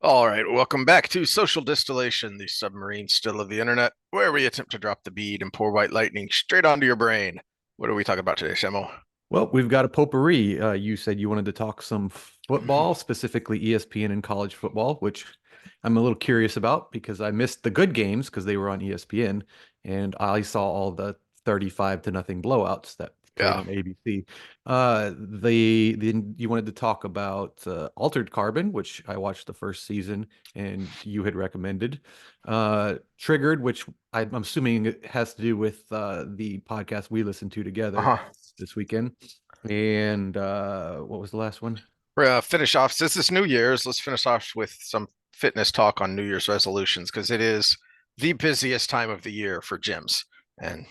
All right, welcome back to Social Distillation, the submarine still of the internet, where we attempt to drop the bead and pour white lightning straight onto your brain. What are we talking about today, Samo? Well, we've got a potpourri. You said you wanted to talk some football, specifically ESPN and college football, which I'm a little curious about because I missed the good games because they were on ESPN, and I saw all the 35 to nothing blowouts that played Yeah. on ABC. You wanted to talk about Altered Carbon, which I watched the first season and you had recommended. Triggered, which I'm assuming it has to do with the podcast we listened to together Uh-huh. this weekend. And what was the last one? We're gonna finish off. Since it's New Year's, let's finish off with some fitness talk on New Year's resolutions because it is the busiest time of the year for gyms, and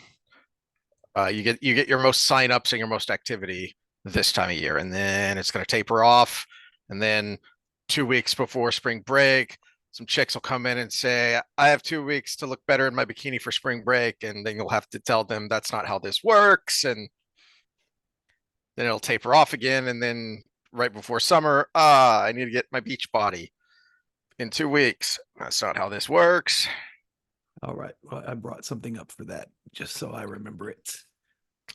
you get your most signups and your most activity this time of year, and then it's gonna taper off, and then 2 weeks before spring break, some chicks will come in and say, "I have 2 weeks to look better in my bikini for spring break," and then you'll have to tell them that's not how this works, and then it'll taper off again, and then right before summer, I need to get my beach body in 2 weeks. That's not how this works. All right. Well, I brought something up for that just so I remember it.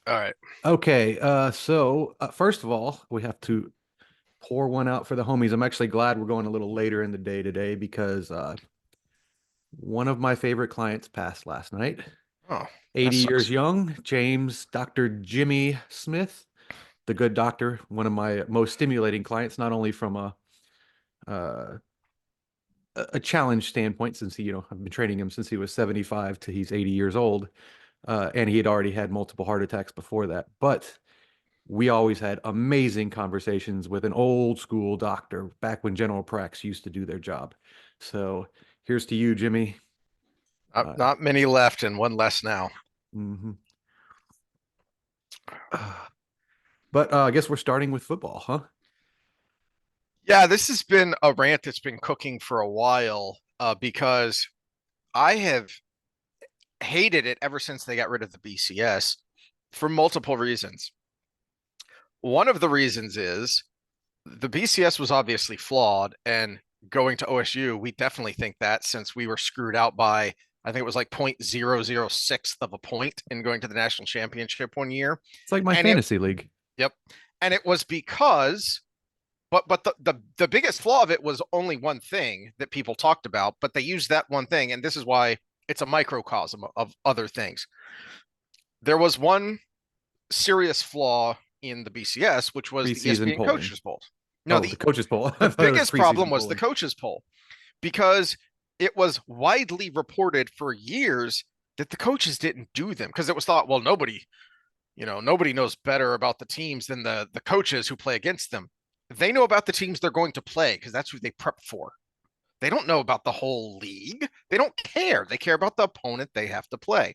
All right. Okay. First of all, we have to pour one out for the homies. I'm actually glad we're going a little later in the day today because one of my favorite clients passed last night. Oh, that 80 years sucks. young, James Dr. Jimmy Smith, the good doctor, one of my most stimulating clients, not only from uh, a challenge standpoint, since I've been training him since he was 75 to he's 80 years old, and he had already had multiple heart attacks before that. But we always had amazing conversations with an old school doctor back when general pracs used to do their job. So here's to you, Jimmy. Not, Uh, not many left and one less now. mhm. But I guess we're starting with football, huh? Yeah, this has been a rant that's been cooking for a while because I have hated it ever since they got rid of the BCS for multiple reasons. One of the reasons is the BCS was obviously flawed, and going to OSU, we definitely think that since we were screwed out by, I think it was like 0.006 of a point in going to the national championship one year. It's like my And it, fantasy league. yep. And it was because, but the biggest flaw of it was only one thing that people talked about, but they used that one thing. And this is why it's a microcosm of other things. There was one serious flaw in the BCS, which was the Preseason ESPN polling. Coaches Poll. No, Oh, the the coaches poll. the I thought it was biggest problem preseason was the polling. coaches poll because it was widely reported for years that the coaches didn't do them because it was thought, well, nobody knows better about the teams than the coaches who play against them. They know about the teams they're going to play because that's who they prep for. They don't know about the whole league. They don't care. They care about the opponent they have to play.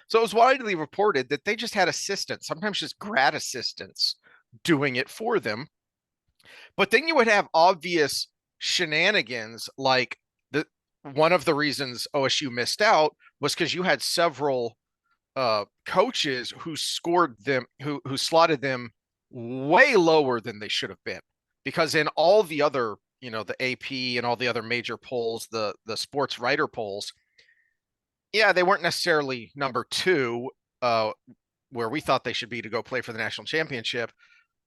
So it was widely reported that they just had assistants, sometimes just grad assistants, doing it for them. But then you would have obvious shenanigans like the one of the reasons OSU missed out was because you had several coaches who scored them who slotted them way lower than they should have been. Because in all the other, the AP and all the other major polls, the sports writer polls, yeah, they weren't necessarily number two, where we thought they should be to go play for the national championship,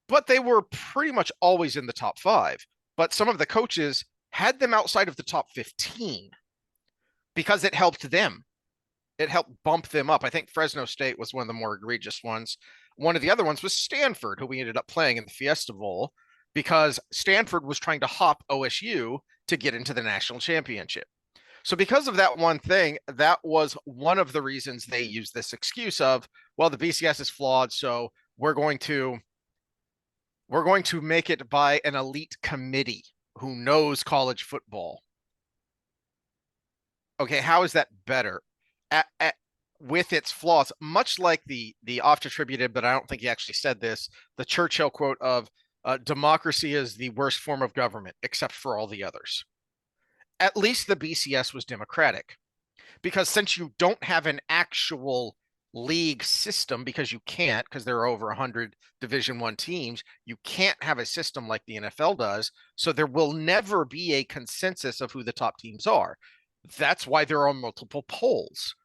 but they were pretty much always in the top five. But some of the coaches had them outside of the top 15 because it helped them. It helped bump them up. I think Fresno State was one of the more egregious ones. One of the other ones was Stanford, who we ended up playing in the Fiesta Bowl because Stanford was trying to hop OSU to get into the national championship. So because of that one thing, that was one of the reasons they used this excuse of, well, the BCS is flawed, so we're going to make it by an elite committee who knows college football. Okay, how is that better? With its flaws, much like the oft attributed, but I don't think he actually said this, the Churchill quote of democracy is the worst form of government, except for all the others. At least the BCS was democratic, because since you don't have an actual league system because you can't, because there are over 100 Division 1 teams. You can't have a system like the NFL does. So there will never be a consensus of who the top teams are. That's why there are multiple polls.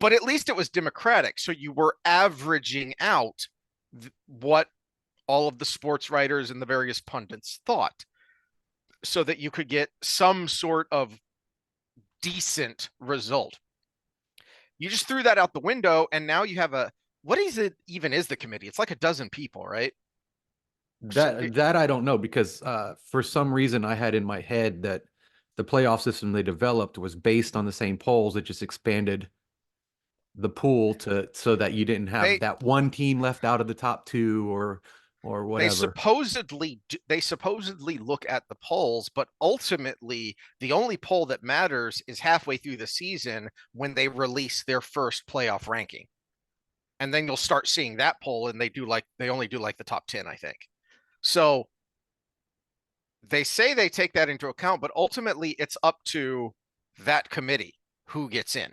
But at least it was democratic. So you were averaging out what all of the sports writers and the various pundits thought so that you could get some sort of decent result. You just threw that out the window, and now you have a what is it even is the committee? It's like a dozen people, right? That I don't know because for some reason I had in my head that the playoff system they developed was based on the same polls. It just expanded the pool to so that you didn't have They that one team left out of the top two or they whatever. supposedly they supposedly look at the polls, but ultimately the only poll that matters is halfway through the season when they release their first playoff ranking. And then you'll start seeing that poll, and they only do like the top 10, I think. So they say they take that into account, but ultimately it's up to that committee who gets in,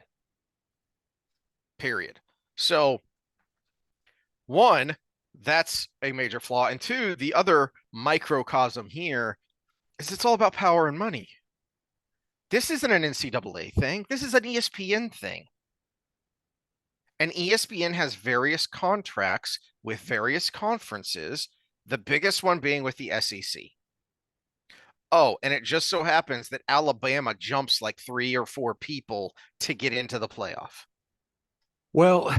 period. So one, that's a major flaw. And two, the other microcosm here is it's all about power and money. This isn't an NCAA thing. This is an ESPN thing. And ESPN has various contracts with various conferences, the biggest one being with the SEC. Oh, and it just so happens that Alabama jumps like 3 or 4 people to get into the playoff. Well,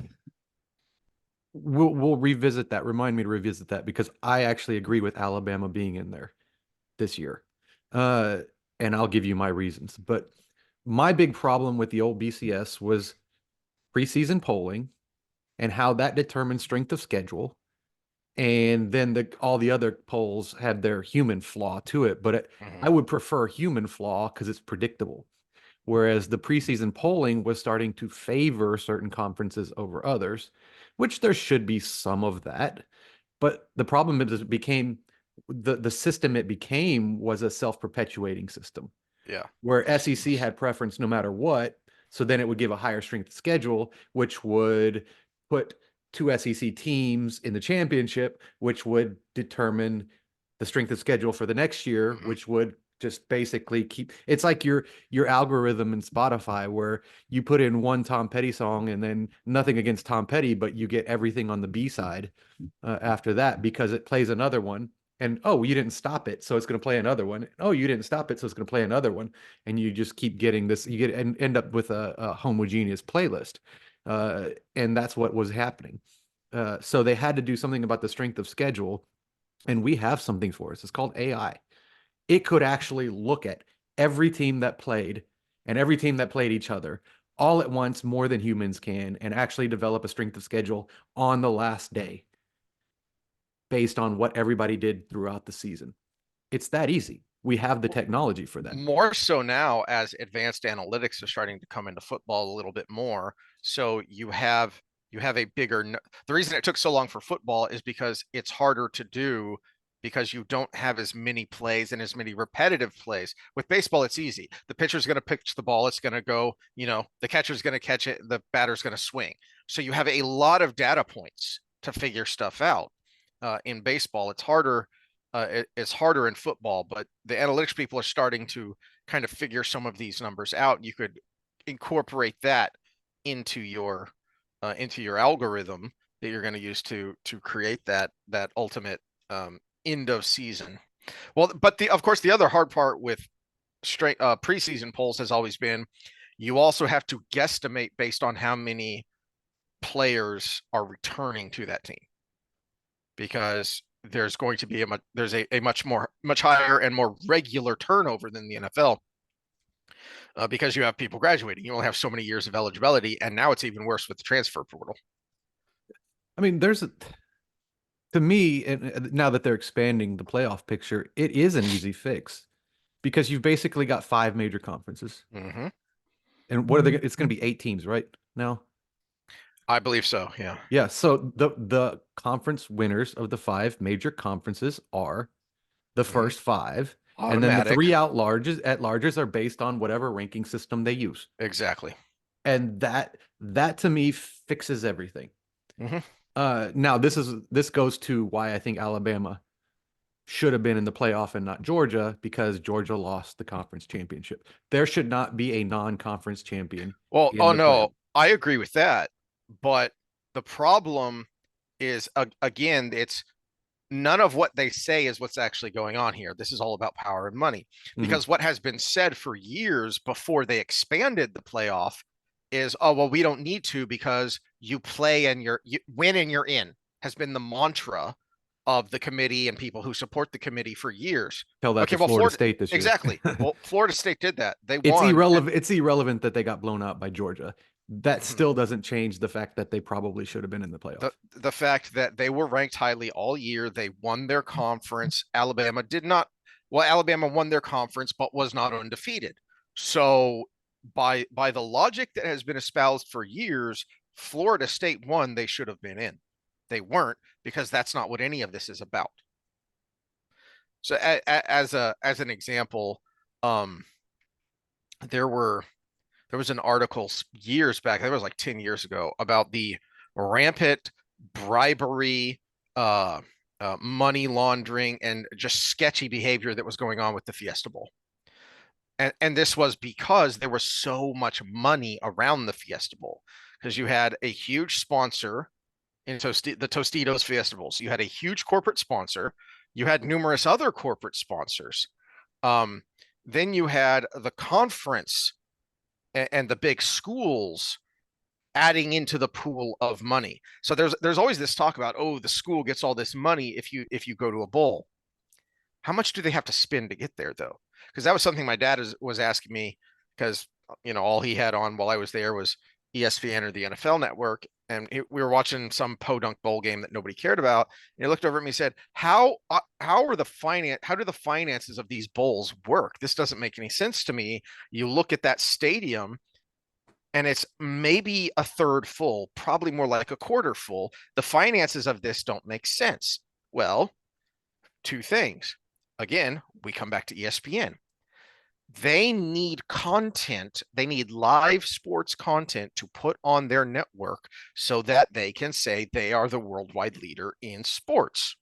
we'll revisit that. Remind me to revisit that because I actually agree with Alabama being in there this year. Uh, and I'll give you my reasons. But my big problem with the old BCS was preseason polling and how that determined strength of schedule. And then all the other polls had their human flaw to it. But Mm-hmm. I would prefer human flaw because it's predictable. Whereas the preseason polling was starting to favor certain conferences over others, which there should be some of that. But the problem is it became the system it became was a self-perpetuating system Yeah. where SEC had preference no matter what. So then it would give a higher strength schedule, which would put two SEC teams in the championship, which would determine the strength of schedule for the next year, Mm-hmm. which would just basically keep it's like your algorithm in Spotify where you put in one Tom Petty song and then nothing against Tom Petty, but you get everything on the B side after that because it plays another one and oh, you didn't stop it, so it's going to play another one. Oh, you didn't stop it, so it's going to play another one, and you just keep getting this. You get and end up with a homogeneous playlist, and that's what was happening. So they had to do something about the strength of schedule, and we have something for us. It's called AI. It could actually look at every team that played and every team that played each other all at once more than humans can, and actually develop a strength of schedule on the last day based on what everybody did throughout the season. It's that easy. We have the technology for that. More so now as advanced analytics are starting to come into football a little bit more. So you have a bigger the reason it took so long for football is because it's harder to do because you don't have as many plays and as many repetitive plays. With baseball, it's easy. The pitcher's going to pitch the ball, it's going to go, the catcher's going to catch it, the batter's going to swing. So you have a lot of data points to figure stuff out. In baseball, it's harder in football, but the analytics people are starting to kind of figure some of these numbers out. You could incorporate that into your algorithm that you're going to use to create that ultimate end of season. Well, but of course the other hard part with straight preseason polls has always been you also have to guesstimate based on how many players are returning to that team because there's going to be a much higher and more regular turnover than the NFL because you have people graduating. You only have so many years of eligibility, and now it's even worse with the transfer portal. I mean, to me, and now that they're expanding the playoff picture, it is an easy fix because you've basically got five major conferences. Mm-hmm. And what are they? It's going to be eight teams, right? Now, I believe so. Yeah. yeah. So the conference winners of the five major conferences are the Mm-hmm. first five, and then the Automatic. three at larges are based on whatever ranking system they use. Exactly. And That to me fixes everything. Hmm. Now this goes to why I think Alabama should have been in the playoff and not Georgia, because Georgia lost the conference championship. There should not be a non-conference champion Well, in oh the playoff. no, I agree with that. But the problem is, again, it's none of what they say is what's actually going on here. This is all about power and money. Mhm. Because what has been said for years before they expanded the playoff is, oh, well, we don't need to because you play and you win and you're in, has been the mantra of the committee and people who support the committee for years. Tell that Okay, to well, Florida Florida, State this year. exactly. Well, Florida State did that. They It's won. irrelevant. It's irrelevant that they got blown out by Georgia. That Mhm. still doesn't change the fact that they probably should have been in the playoff. The fact that they were ranked highly all year, they won their conference. Alabama did not. Well, Alabama won their conference, but was not undefeated. So, by the logic that has been espoused for years, Florida State won. They should have been in. They weren't, because that's not what any of this is about. So, as an example, um, there were there was an article years back, it was like 10 years ago, about the rampant bribery, uh, money laundering, and just sketchy behavior that was going on with the Fiesta Bowl. And this was because there was so much money around the Fiesta Bowl, because you had a huge sponsor in the Tostitos Fiesta Bowl. So you had a huge corporate sponsor. You had numerous other corporate sponsors. Um, then you had the conference and the big schools adding into the pool of money. So there's always this talk about, oh, the school gets all this money if you go to a bowl. How much do they have to spend to get there though? Because that was something my dad was asking me, because all he had on while I was there was ESPN or the NFL Network, and we were watching some podunk bowl game that nobody cared about. And he looked over at me and said, How do the finances of these bowls work? This doesn't make any sense to me. You look at that stadium and it's maybe a third full, probably more like a quarter full. The finances of this don't make sense. Well, two things. Again, we come back to ESPN. They need content, they need live sports content to put on their network so that they can say they are the worldwide leader in sports.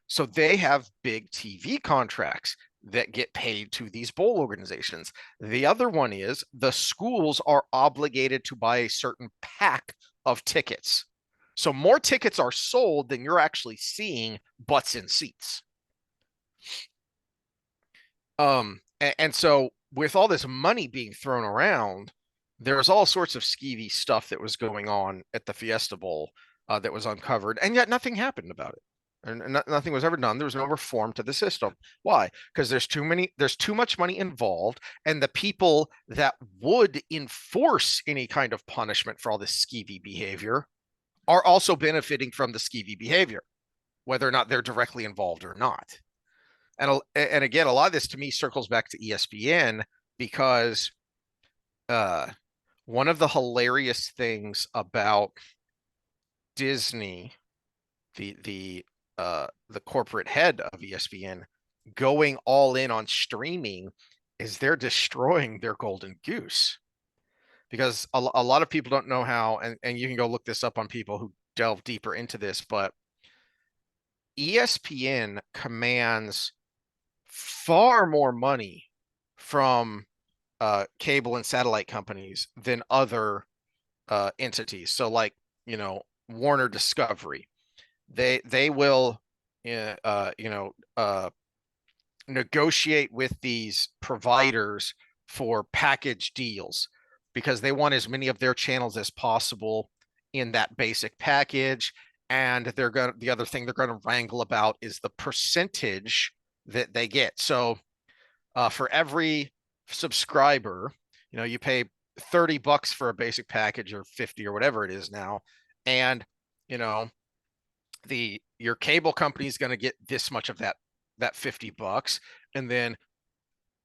So they have big TV contracts that get paid to these bowl organizations. The other one is the schools are obligated to buy a certain pack of tickets. So more tickets are sold than you're actually seeing butts in seats. And so with all this money being thrown around, there was all sorts of skeevy stuff that was going on at the Fiesta Bowl, that was uncovered, and yet nothing happened about it. And nothing was ever done. There was no reform to the system. Why? Because there's too much money involved, and the people that would enforce any kind of punishment for all this skeevy behavior are also benefiting from the skeevy behavior, whether or not they're directly involved or not. And again, a lot of this to me circles back to ESPN, because uh, one of the hilarious things about Disney, the corporate head of ESPN, going all in on streaming, is they're destroying their golden goose. Because a lot of people don't know how, and you can go look this up on people who delve deeper into this, but ESPN commands far more money from cable and satellite companies than other entities. So, like, Warner Discovery, they will, you know, negotiate with these providers for package deals, because they want as many of their channels as possible in that basic package. And the other thing they're going to wrangle about is the percentage that they get. So, for every subscriber, you pay $30 for a basic package, or 50 or whatever it is now. And, you know, your cable company is going to get this much of that $50. And then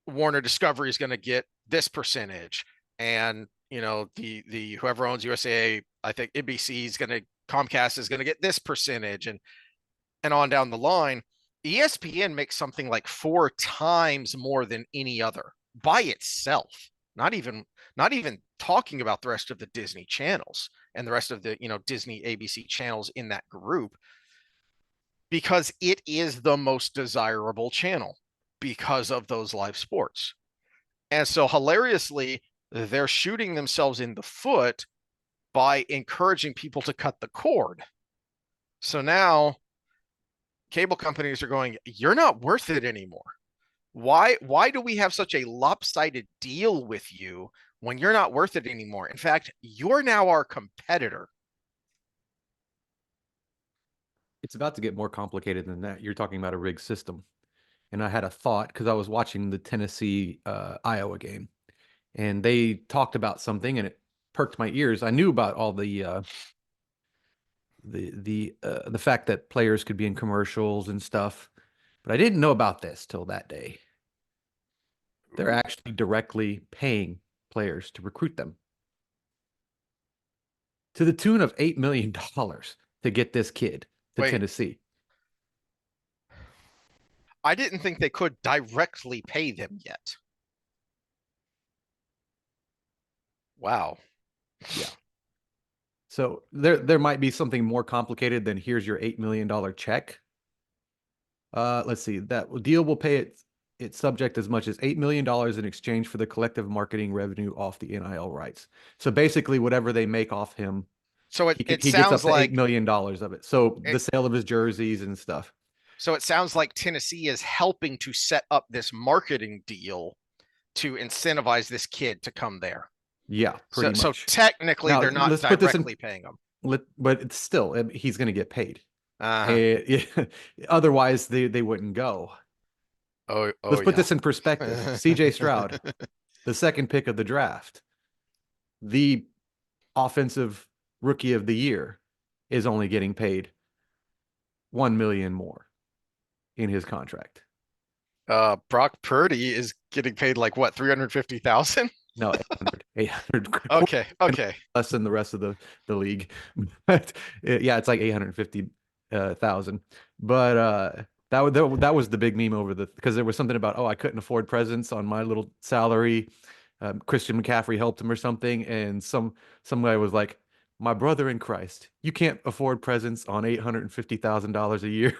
Warner Discovery is going to get this percentage. And, the whoever owns USA, I think NBC is going to, Comcast is going to get this percentage, and on down the line. ESPN makes something like 4 times more than any other by itself. Not even not even talking about the rest of the Disney channels and the rest of the, Disney ABC channels in that group, because it is the most desirable channel because of those live sports. And so hilariously, they're shooting themselves in the foot by encouraging people to cut the cord. So now cable companies are going, you're not worth it anymore. Why do we have such a lopsided deal with you when you're not worth it anymore? In fact, you're now our competitor. It's about to get more complicated than that. You're talking about a rigged system. And I had a thought because I was watching the Tennessee Iowa game, and they talked about something, and it perked my ears. I knew about all the fact that players could be in commercials and stuff, but I didn't know about this till that day. They're actually directly paying players to recruit them to the tune of $8 million to get this kid to Wait, Tennessee. I didn't think they could directly pay them yet. Wow. Yeah. So there might be something more complicated than here's your $8 million check. Let's see. That deal will pay its subject as much as $8 million in exchange for the collective marketing revenue off the NIL rights. So basically, whatever they make off him, So it, it he gets up sounds to $8 like million of it. So it the sale of his jerseys and stuff. so it sounds like Tennessee is helping to set up this marketing deal to incentivize this kid to come there. Yeah, So pretty so much. technically Now they're not let's put this in. directly paying them. But it's still he's going to get paid. Uh-huh. Eh, otherwise, they wouldn't go. Oh Let's put yeah. this in perspective. C.J. Stroud, the second pick of the draft, the offensive rookie of the year, is only getting paid 1 million more in his contract. Brock Purdy is getting paid like what, 350,000? No, 800 Okay, okay. less than the rest of the league. But yeah, it's like 850,000. But that was the big meme over the because there was something about, oh, I couldn't afford presents on my little salary. Christian McCaffrey helped him or something, and some guy was like, "My brother in Christ, you can't afford presents on $850,000 a year."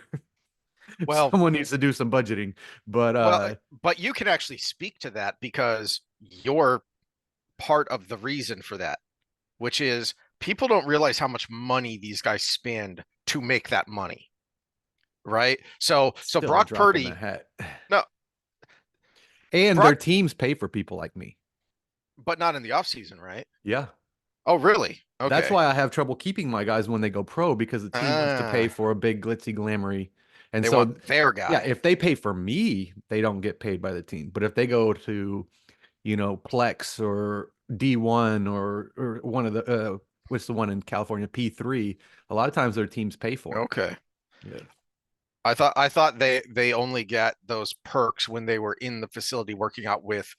Well, Someone needs to do some budgeting. But well, but you can actually speak to that because you're part of the reason for that, which is people don't realize how much money these guys spend to make that money, right? So still a Brock drop in the Purdy, hat. no, And their Brock, teams pay for people like me. but not in the off season, right? Yeah. Oh, really? That's Okay. why I have trouble keeping my guys when they go pro because the team wants to pay Ah, for a big glitzy glamoury. And they want so their yeah, guy. if they pay for me, they don't get paid by the team. But if they go to, Plex or D1 or one of the what's the one in California, P3, a lot of times their teams pay for it. Okay. Yeah. I thought they only got those perks when they were in the facility working out with,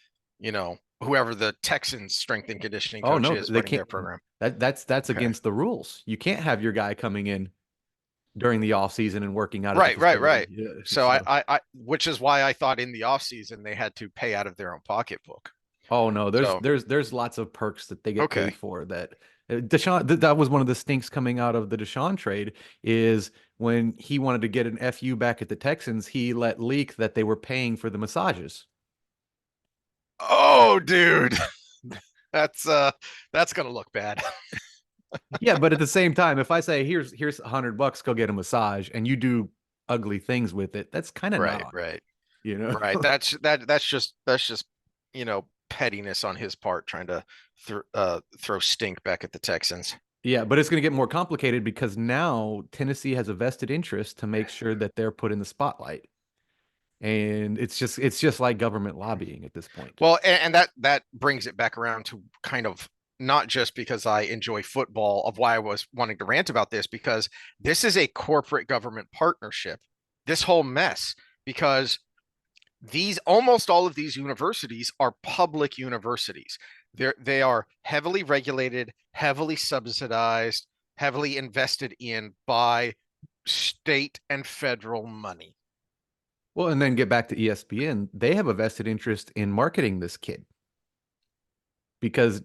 whoever the Texans strength and conditioning Oh coach no, is they running can't. their program. That's Okay. against the rules. You can't have your guy coming in during the off season and working out at the Right, right, facility. right. Yeah. So which is why I thought in the off season they had to pay out of their own pocketbook. Oh no, there's So, there's there's lots of perks that they get paid okay. for that. Deshaun, that was one of the stinks coming out of the Deshaun trade is when he wanted to get an FU back at the Texans, he let leak that they were paying for the massages. Oh, dude. That's that's gonna look bad. Yeah, but at the same time, if I say here's $100, go get a massage, and you do ugly things with it, that's kind of not Right, on right, you, you know? right. That's just pettiness on his part trying to throw stink back at the Texans. Yeah, but it's going to get more complicated because now Tennessee has a vested interest to make sure that they're put in the spotlight. And it's just like government lobbying at this point. Well, and that brings it back around to kind of not just because I enjoy football of why I was wanting to rant about this, because this is a corporate government partnership. This whole mess, because these almost all of these universities are public universities. They are heavily regulated, heavily subsidized, heavily invested in by state and federal money. Well, and then get back to ESPN. They have a vested interest in marketing this kid. because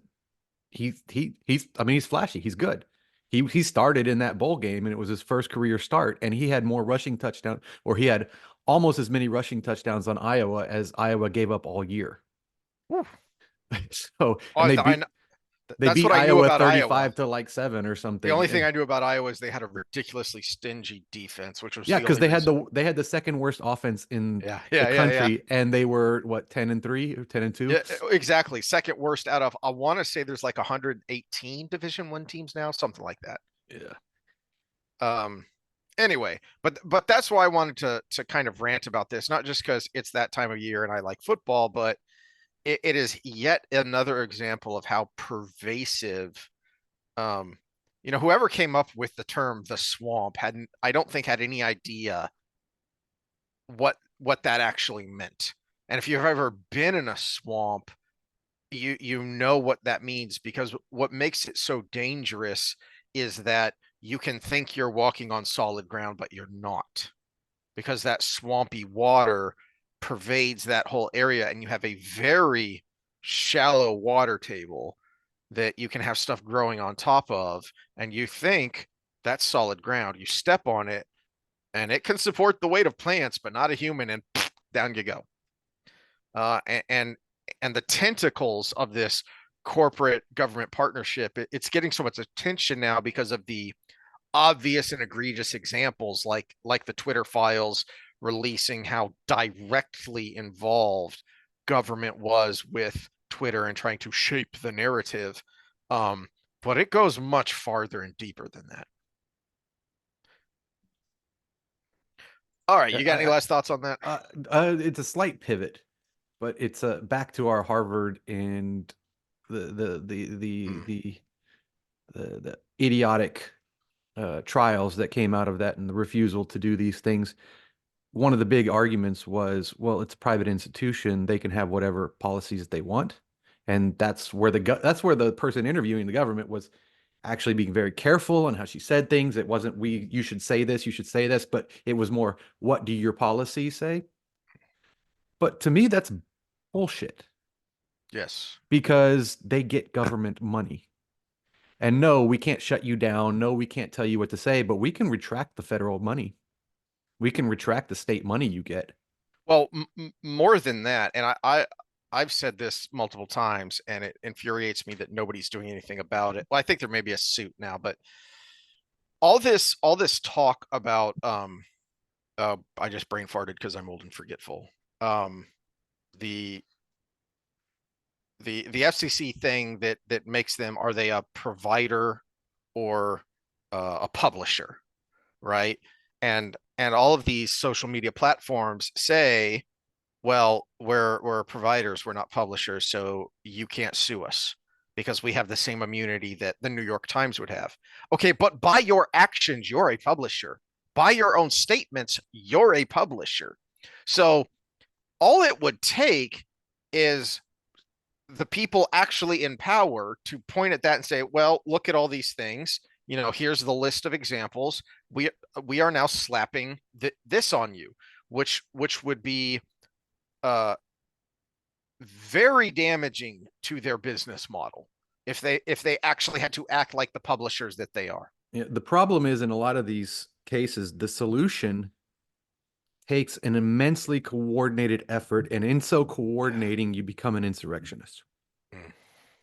he's I mean he's flashy. He's good. He started in that bowl game and it was his first career start and he had more rushing touchdown or he had almost as many rushing touchdowns on Iowa as Iowa gave up all year. Whew. So and Well, they that's beat what I knew Iowa about Iowa. 35 to like 7 or The only something. thing And I knew about Iowa is they had a ridiculously stingy defense, which was yeah, the because only reason. they had the second worst offense in Yeah, the yeah, yeah, yeah. country and they were what 10-3 or 10-2. Yeah, exactly. Second worst out of I want to say there's like 118 Division One teams now, something like that. Yeah. Um, anyway, but that's why I wanted to kind of rant about this, not just because it's that time of year and I like football, but it is yet another example of how pervasive whoever came up with the term the swamp hadn't I don't think had any idea what that actually meant. And if you've ever been in a swamp, you know what that means because what makes it so dangerous is that you can think you're walking on solid ground, but you're not because that swampy water pervades that whole area and you have a very shallow water table that you can have stuff growing on top of and you think that's solid ground. You step on it and it can support the weight of plants, but not a human, and down you go. Uh, and and the tentacles of this corporate government partnership, it's getting so much attention now because of the obvious and egregious examples like the Twitter files releasing how directly involved government was with Twitter and trying to shape the narrative. Um, but it goes much farther and deeper than that. All right, you got any last thoughts on that? It's a slight pivot, but it's back to our Harvard and the the the the Mm, the the idiotic trials that came out of that and the refusal to do these things. One of the big arguments was, well, it's a private institution; they can have whatever policies they want, and that's where the person interviewing the government was actually being very careful on how she said things. It wasn't you should say this, you should say this, but it was more, what do your policies say? But to me, that's bullshit yes. because they get government money. And no, we can't shut you down. No, we can't tell you what to say, but we can retract the federal money. We can retract the state money you get. Well, more than that, and I've said this multiple times, and it infuriates me that nobody's doing anything about it. Well, I think there may be a suit now, but all this talk about I just brain farted because I'm old and forgetful. Um, the the FCC thing that makes them, are they a provider or a publisher, right? And all of these social media platforms say, well, we're providers, we're not publishers, so you can't sue us because we have the same immunity that the New York Times would have. Okay, but by your actions, you're a publisher. By your own statements, you're a publisher. So all it would take is the people actually in power to point at that and say, well, look at all these things. Here's the list of examples. We are now slapping this on you, which would be uh, very damaging to their business model if they actually had to act like the publishers that they are. Yeah, the problem is in a lot of these cases, the solution takes an immensely coordinated effort, and in so coordinating, you become an insurrectionist. Mm.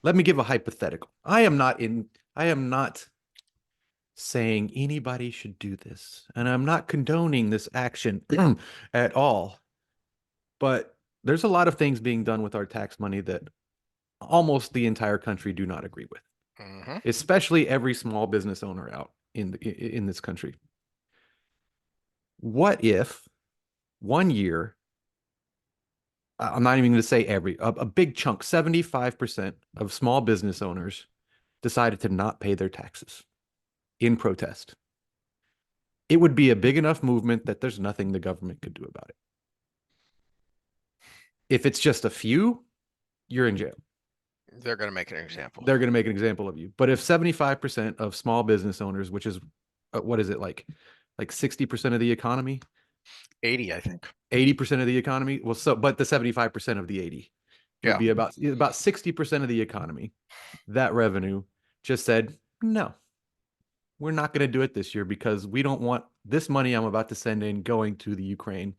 Let me give a hypothetical. I am not saying anybody should do this, and I'm not condoning this action at all. But there's a lot of things being done with our tax money that almost the entire country do not agree with, Mm-hmm. especially every small business owner out in this country. What if one year, I'm not even going to say a big chunk, 75% of small business owners decided to not pay their taxes in protest? It would be a big enough movement that there's nothing the government could do about it. If it's just a few, you're in jail. They're going to make an example. They're going to make an example of you. But if 75% of small business owners, which is what is it like 60% of the economy, 80, I think. 80% of the economy, well, so but the 75% of the 80 would Yeah. be about 60% of the economy. That revenue just said, no, we're not going to do it this year because we don't want this money I'm about to send in going to the Ukraine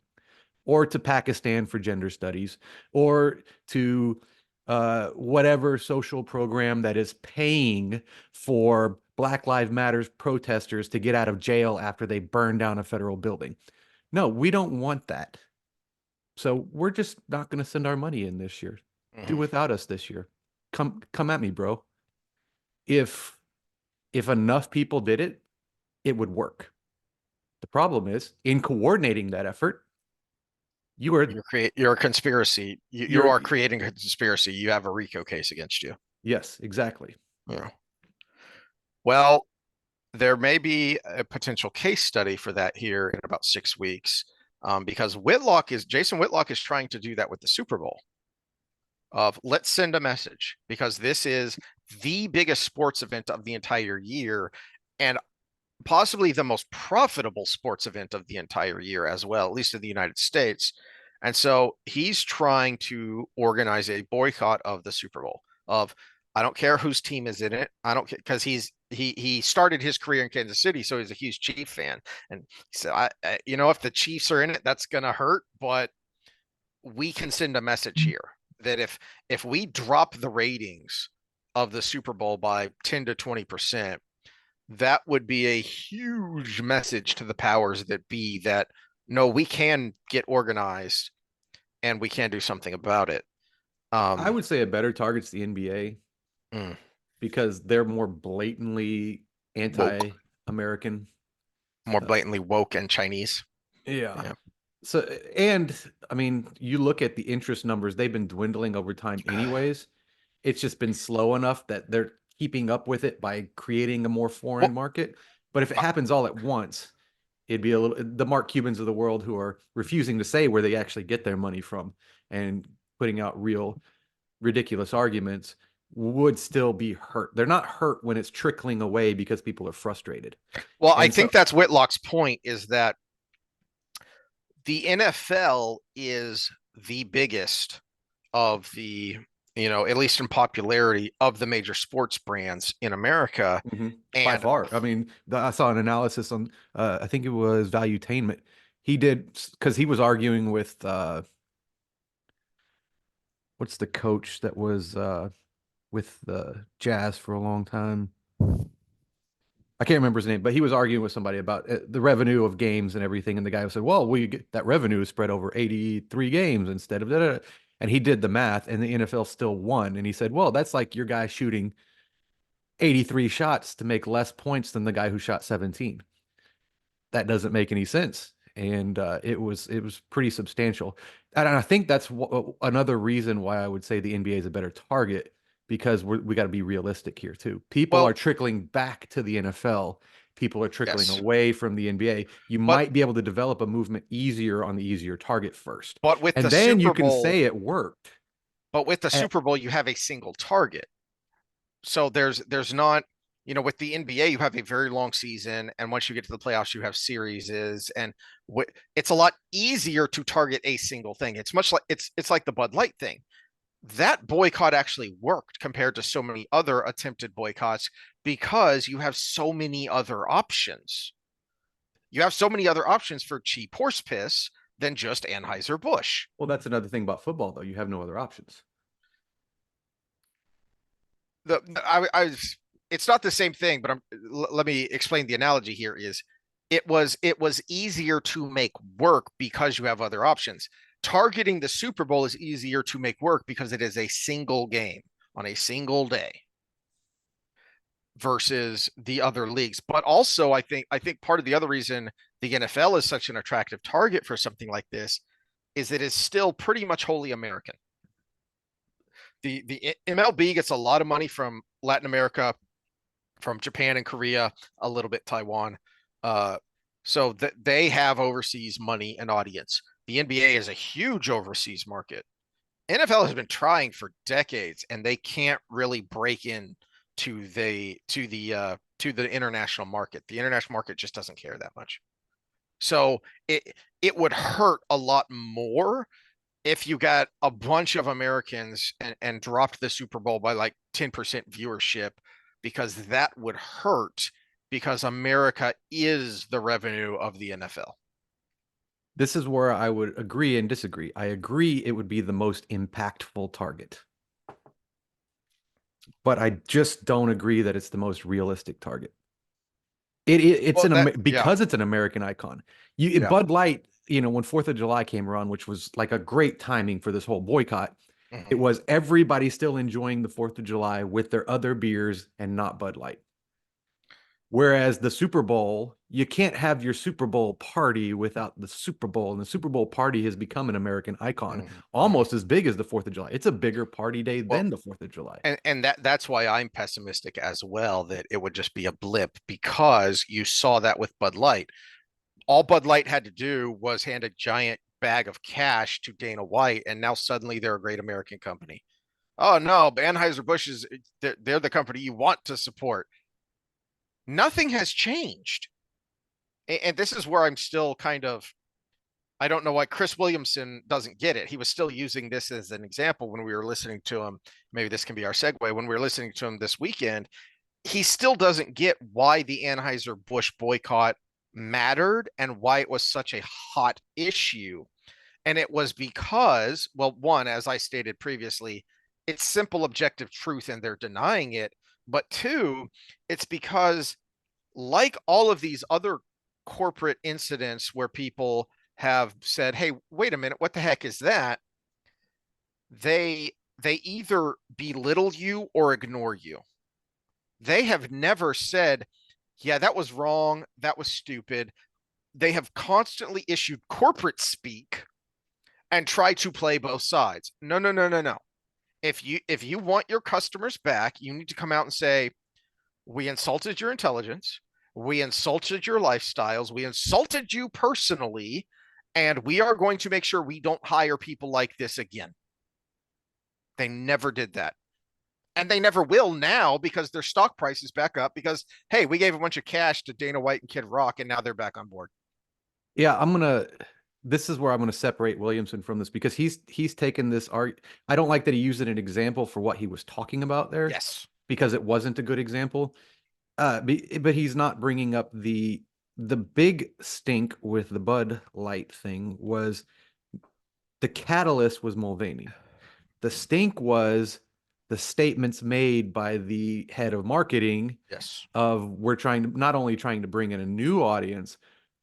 or to Pakistan for gender studies or to whatever social program that is paying for Black Lives Matters protesters to get out of jail after they burn down a federal building. No, we don't want that. So we're just not going to send our money in this year. Do Mhm. without us this year. Come at me, bro. If if enough people did it, it would work. The problem is in coordinating that effort, you are You're a conspiracy. You you're are creating a conspiracy. You have a RICO case against you. yes, exactly. Yeah. Well, there may be a potential case study for that here in about 6 weeks, because Jason Whitlock is trying to do that with the Super Bowl. Of let's send a message because this is the biggest sports event of the entire year, and possibly the most profitable sports event of the entire year as well, at least in the United States. And so he's trying to organize a boycott of the Super Bowl. Of I don't care whose team is in it. I don't care because he started his career in Kansas City, so he's a huge Chief fan. And he said, if the Chiefs are in it, that's gonna hurt, but we can send a message here that if we drop the ratings of the Super Bowl by 10 to 20%, that would be a huge message to the powers that be that no, we can get organized and we can do something about it. I Um, would say a better target's the NBA mm, because they're more blatantly Woke, anti-American. more Uh, blatantly woke and Chinese. yeah. Yeah. So, and I mean, you look at the interest numbers, they've been dwindling over time anyways. It's just been slow enough that they're keeping up with it by creating a more foreign Well, market. But if it uh, happens all at once, it'd be the Mark Cubans of the world who are refusing to say where they actually get their money from and putting out real ridiculous arguments would still be hurt. They're not hurt when it's trickling away because people are frustrated. I And think so, that's Whitlock's point is that the NFL is the biggest of at least in popularity of the major sports brands in America. mhm, by And far, I mean, I saw an analysis on, I think it was Valuetainment. He did because he was arguing with what's the coach that was with the Jazz for a long time. I can't remember his name, but he was arguing with somebody about the revenue of games and everything. And the guy said, well, we get that revenue is spread over 83 games instead of that. And he did the math and the NFL still won. And he said, well, that's like your guy shooting 83 shots to make less points than the guy who shot 17. That doesn't make any sense. And it was pretty substantial. And I think that's another reason why I would say the NBA is a better target because we got to be realistic here too. People are well, trickling back to the NFL. People are trickling yes, away from the NBA. You but might be able to develop a movement easier on the easier target first. but with the And then you Super can Bowl, say it worked. but with the Eh, Super Bowl, you have a single target. So there's not, with the NBA, you have a very long season, and once you get to the playoffs, you have series, and it's a lot easier to target a single thing. It's much like it's like the Bud Light thing. That boycott actually worked compared to so many other attempted boycotts because you have so many other options. You have so many other options for cheap horse piss than just Anheuser-Busch. well, that's another thing about football, though. You have no other options. It's not the same thing, but let me explain the analogy here is it was easier to make work because you have other options. Targeting the Super Bowl is easier to make work because it is a single game on a single day versus the other leagues. But also I think part of the other reason the NFL is such an attractive target for something like this is it is still pretty much wholly American. The MLB gets a lot of money from Latin America, from Japan and Korea, a little bit Taiwan. So that they have overseas money and audience. The NBA is a huge overseas market. NFL has been trying for decades, and they can't really break in to the international market. The international market just doesn't care that much. So it would hurt a lot more if you got a bunch of Americans and dropped the Super Bowl by like 10% viewership, because that would hurt because America is the revenue of the NFL. This is where I would agree and disagree. I agree it would be the most impactful target, but I just don't agree that it's the most realistic target. It's Well, that, yeah, because it's an American icon. yeah. Bud Light, when Fourth of July came around, which was like a great timing for this whole boycott. It Mhm. was everybody still enjoying the Fourth of July with their other beers and not Bud Light. Whereas the Super Bowl, you can't have your Super Bowl party without the Super Bowl. And the Super Bowl party has become an American icon, Mhm. Mhm. almost as big as the Fourth of July. It's a bigger party day Well, than the Fourth of July. and that's why I'm pessimistic as well, that it would just be a blip, because you saw that with Bud Light. All Bud Light had to do was hand a giant bag of cash to Dana White, and now suddenly they're a great American company. Oh no, Anheuser-Busch is, they're the company you want to support. Nothing has changed. And this is where I'm still kind of, I don't know why Chris Williamson doesn't get it. He was still using this as an example when we were listening to him. Maybe this can be our segue. When we were listening to him this weekend, he still doesn't get why the Anheuser-Busch boycott mattered and why it was such a hot issue. And it was because, well, one, as I stated previously, it's simple objective truth and they're denying it. But two, it's because, like all of these other corporate incidents where people have said, "Hey, wait a minute, what the heck is that?" They either belittle you or ignore you. They have never said, "Yeah, that was wrong, that was stupid." They have constantly issued corporate speak and try to play both sides. No, no, no, no, no. If you want your customers back, you need to come out and say, we insulted your intelligence, we insulted your lifestyles, we insulted you personally, and we are going to make sure we don't hire people like this again. They never did that. And they never will now, because their stock price is back up because, hey, we gave a bunch of cash to Dana White and Kid Rock, and now they're back on board. Yeah, this is where I'm gonna separate Williamson from this because he's taken this art. I don't like that he used it an example for what he was talking about there Yes. because it wasn't a good example. But he's not bringing up the big stink with the Bud Light thing was the catalyst was Mulvaney. The stink was the statements made by the head of marketing Yes. of we're trying to not only trying to bring in a new audience,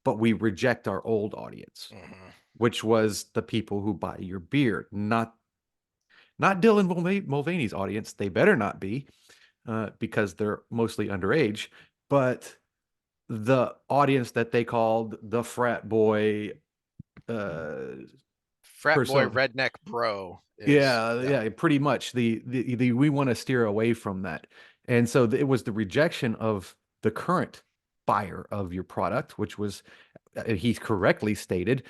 but we reject our old audience, Mm-hmm. which was the people who buy your beer, not Dylan Mulvaney's audience. They better not be, because they're mostly underage, but the audience that they called the frat boy uh Frat boy, person. redneck bro is, Yeah, yeah. yeah, pretty much. The we want to steer away from that. And so it was the rejection of the current buyer of your product, which was he correctly stated,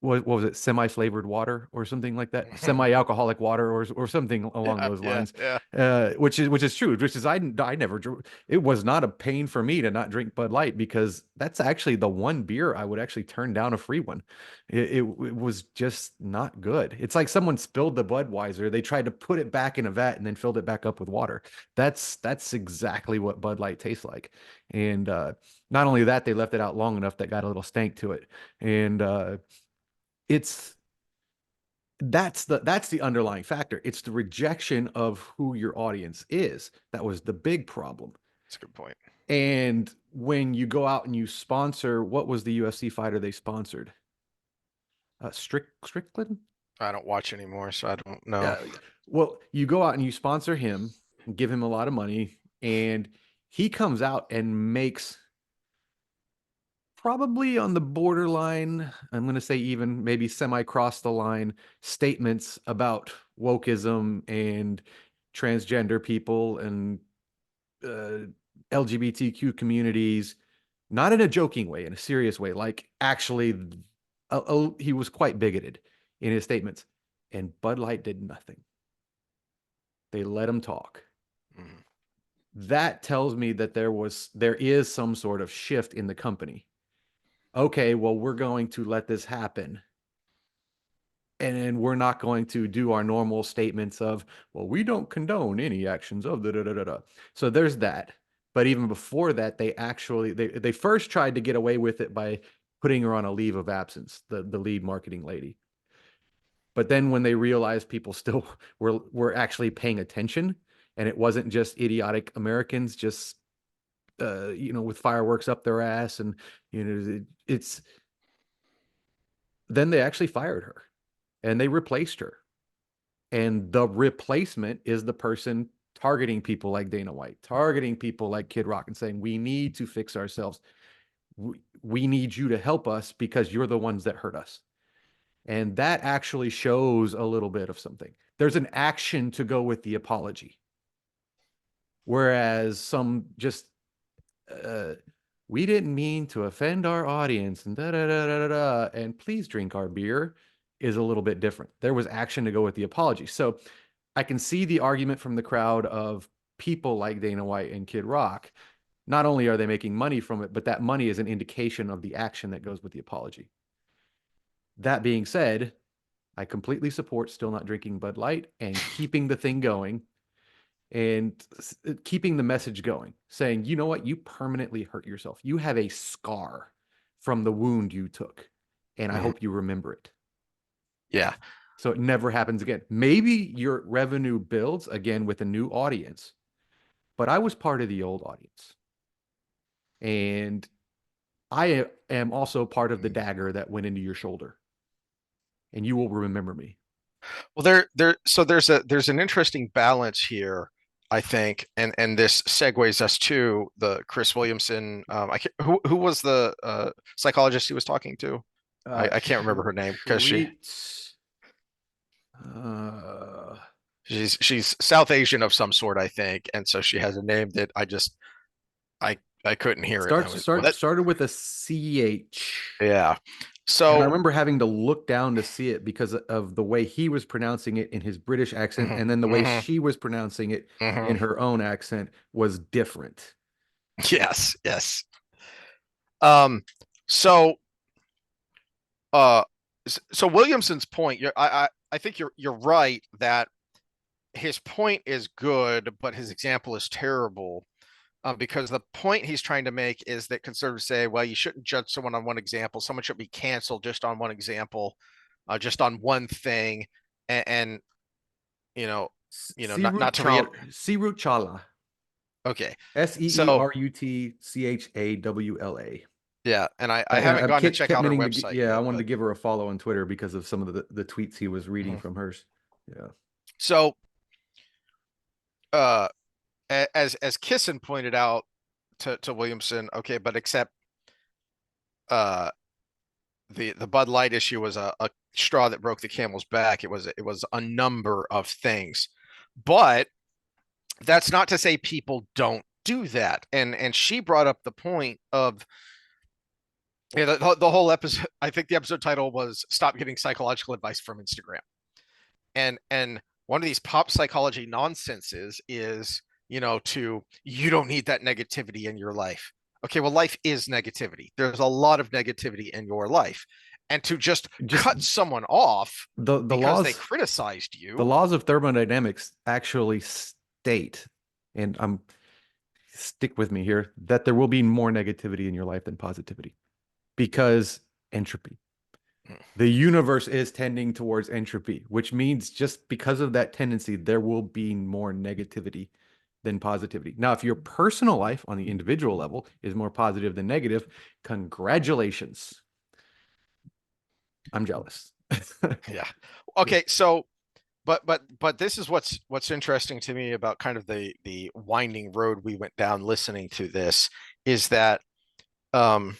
what was it, semi-flavored water or something like that, semi-alcoholic water or something along Yeah, those yeah, lines, yeah. which is true. Which is I never drew. It was not a pain for me to not drink Bud Light because that's actually the one beer I would actually turn down a free one. It was just not good. It's like someone spilled the Budweiser. They tried to put it back in a vat and then filled it back up with water. That's exactly what Bud Light tastes like. And not only that, they left it out long enough that got a little stank to it. And it's that's the underlying factor. It's the rejection of who your audience is. That was the big problem. That's a good point. And when you go out and you sponsor, what was the UFC fighter they sponsored? Strickland? I don't watch anymore, so I don't know. Yeah. Well, you go out and you sponsor him, give him a lot of money, and he comes out and makes probably on the borderline, I'm going to say even maybe semi cross the line statements about wokeism and transgender people and uh, LGBTQ communities, not in a joking way, in a serious way. Like actually, he was quite bigoted in his statements. And Bud Light did nothing. They let him talk. Mhm. That tells me that there is some sort of shift in the company. Okay, well, we're going to let this happen. and we're not going to do our normal statements of, well, we don't condone any actions of da da da da da. So there's that. But even before that, they first tried to get away with it by putting her on a leave of absence, the lead marketing lady. But then when they realized people still were actually paying attention, and it wasn't just idiotic Americans just with fireworks up their ass, and it's then they actually fired her and they replaced her. And the replacement is the person targeting people like Dana White, targeting people like Kid Rock, and saying, we need to fix ourselves. We need you to help us because you're the ones that hurt us. And that actually shows a little bit of something. There's an action to go with the apology. Whereas some just, uh, we didn't mean to offend our audience and da da da da da, and please drink our beer is a little bit different. There was action to go with the apology. So I can see the argument from the crowd of people like Dana White and Kid Rock. Not only are they making money from it, but that money is an indication of the action that goes with the apology. That being said, I completely support still not drinking Bud Light and keeping the thing going and keeping the message going, saying, you know what, you permanently hurt yourself. You have a scar from the wound you took, and I Mhm. hope you remember it. Yeah. So it never happens again. Maybe your revenue builds again with a new audience, but I was part of the old audience. And I am also part of the dagger that went into your shoulder, and you will remember me. Well, so there's an interesting balance here, I think, and this segues us to the Chris Williamson. I can't, who was the psychologist he was talking to? I can't remember her name because Treat. Uh, she's South Asian of some sort, I think, and so she has a name that I I couldn't hear it. I was well, that started with a CH. yeah. And I So remember having to look down to see it because of the way he was pronouncing it in his British accent, mhm, and then the way mhm, she was pronouncing it in mhm. her own accent was different. Yes, yes. Um, so uh so Williamson's point, I think you're right that his point is good, but his example is terrible. Because the point he's trying to make is that conservatives say, well, you shouldn't judge someone on one example. Someone should be canceled just on one example, just on one thing, and not to read. Sirut Chala. Okay, so Seeruchawla. yeah, and I And haven't I gone to check kept out her meaning to, website yeah, I yet, wanted to but give her a follow on Twitter because of some of the tweets he was reading mhm. from hers. Yeah. So uh, as Kissen pointed out to Williamson, okay, but except uh the Bud Light issue was a straw that broke the camel's back. It was a number of things, but that's not to say people don't do that. And she brought up the point of the whole episode. I think the episode title was "Stop Getting Psychological Advice from Instagram." And one of these pop psychology nonsenses is you don't need that negativity in your life. Okay, well, life is negativity. There's a lot of negativity in your life, and to just Just cut someone off the because they laws criticized the you. laws of thermodynamics actually state, and I'm stick with me here, that there will be more negativity in your life than positivity because entropy. The universe is tending towards entropy, which means just because of that tendency, there will be more negativity than positivity. Now, if your personal life on the individual level is more positive than negative, congratulations. I'm jealous. Yeah. Okay, so but this is what's interesting to me about kind of the winding road we went down listening to this is that um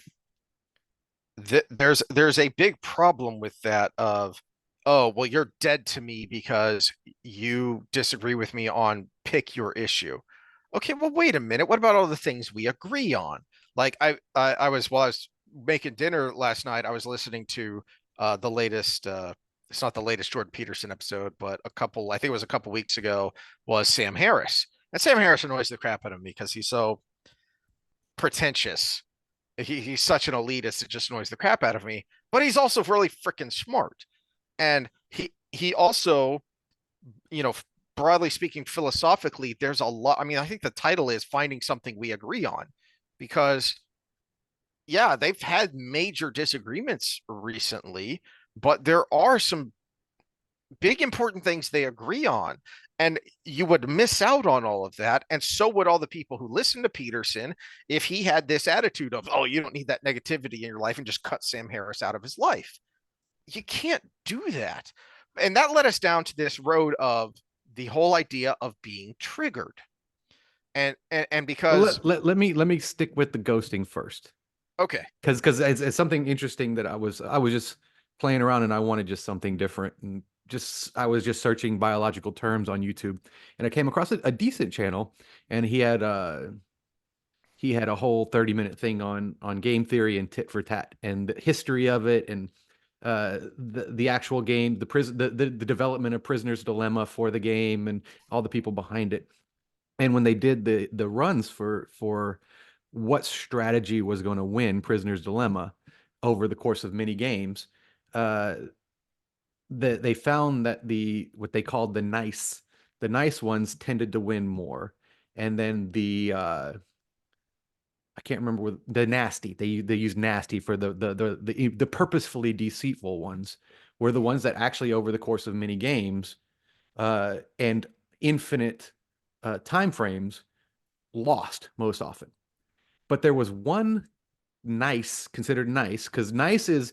there's a big problem with that of, oh, well, you're dead to me because you disagree with me on pick your issue. Okay, well, wait a minute. What about all the things we agree on? Like I was while I was making dinner last night, I was listening to the latest it's not the latest Jordan Peterson episode, but I think it was a couple weeks ago, was Sam Harris. And Sam Harris annoys the crap out of me because he's so pretentious. He's such an elitist, it just annoys the crap out of me. But he's also really freaking smart. And he also, you know, broadly speaking, philosophically, there's a lot. I mean, I think the title is Finding Something We Agree On, because, yeah, they've had major disagreements recently, but there are some big important things they agree on. And you would miss out on all of that. And so would all the people who listen to Peterson if he had this attitude of, oh, you don't need that negativity in your life, and just cut Sam Harris out of his life. You can't do that. And that led us down to this road of the whole idea of being triggered. And Well, because, let me stick with the ghosting first, okay. because it's something interesting that I was just playing around and I wanted just something different, and just I was just searching biological terms on YouTube, and I came across a decent channel, and he had a whole 30-minute thing on game theory and tit for tat and the history of it, and the actual game, the development of Prisoner's Dilemma for the game, and all the people behind it. And when they did the runs for what strategy was going to win Prisoner's Dilemma over the course of many games, uh, they found that what they called the nice ones tended to win more, and then I can't remember what the nasty, they use nasty for the purposefully deceitful ones, were the ones that actually over the course of many games and infinite time frames lost most often. But there was one nice, considered nice, because nice is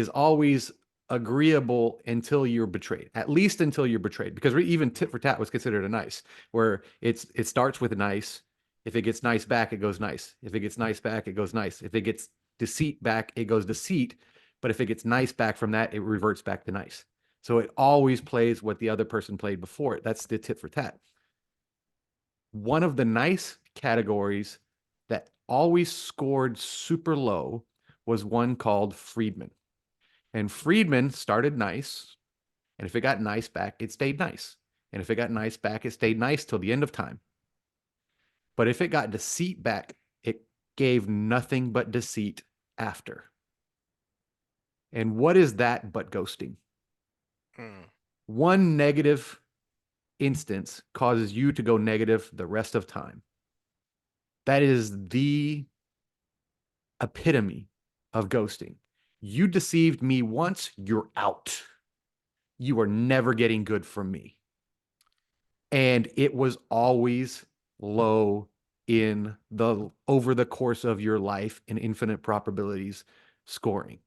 always agreeable until you're betrayed, at least until you're betrayed. Because even tit for tat was considered a nice, where it starts with nice. If it gets nice back, it goes nice. If it gets nice back, it goes nice. If it gets deceit back, it goes deceit. But if it gets nice back from that, it reverts back to nice. So it always plays what the other person played before it. That's the tit for tat. One of the nice categories that always scored super low was one called Friedman. And Friedman started nice, and if it got nice back, it stayed nice. And if it got nice back, it stayed nice till the end of time. But if it got deceit back, it gave nothing but deceit after. And what is that but ghosting? Mm, One negative instance causes you to go negative the rest of time. That is the epitome of ghosting. You deceived me once, you're out. You are never getting good from me. And it was always low in the over the course of your life in infinite probabilities scoring.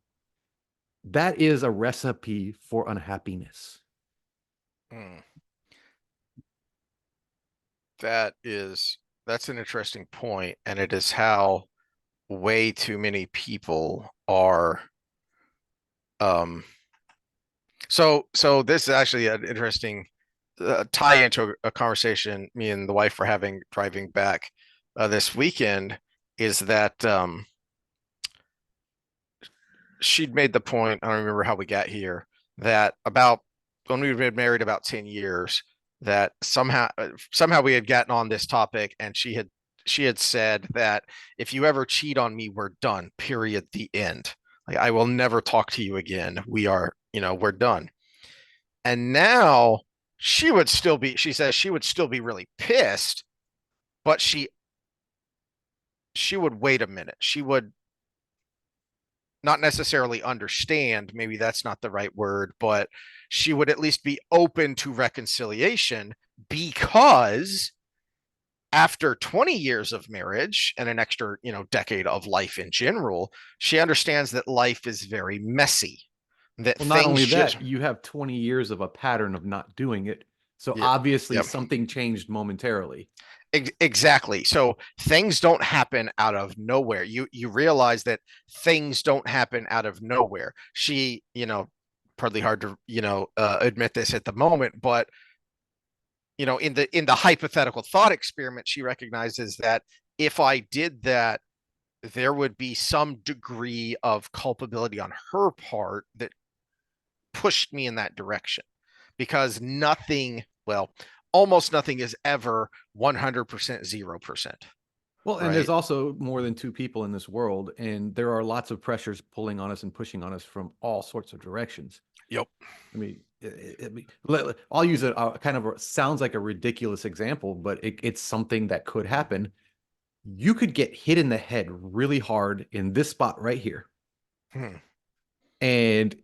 That is a recipe for unhappiness. mm. That's an interesting point, and it is how way too many people are. Um so this is actually an interesting tie into a conversation me and the wife were having driving back this weekend, is that she'd made the point, I don't remember how we got here, that about when we'd been married about 10 years, that somehow we had gotten on this topic, and she had said that if you ever cheat on me, we're done, period, the end. Like, I will never talk to you again. We're done. And now she says she would still be really pissed, but she would wait a minute. She would not necessarily understand, maybe that's not the right word, but she would at least be open to reconciliation, because after 20 years of marriage and an extra, decade of life in general, she understands that life is very messy, that Well, not things only just, that, you have 20 years of a pattern of not doing it. So yeah, obviously yep. something changed momentarily. Exactly. So things don't happen out of nowhere. You realize that things don't happen out of nowhere. She, probably hard to, admit this at the moment, but in the hypothetical thought experiment, she recognizes that if I did that, there would be some degree of culpability on her part that pushed me in that direction, because nothing, well, almost nothing is ever 100% 0%. Well, and there's right? also more than two people in this world, and there are lots of pressures pulling on us and pushing on us from all sorts of directions. Yep. I mean, I'll use a kind of sounds like a ridiculous example, but it's something that could happen. You could get hit in the head really hard in this spot right here. Hmm. And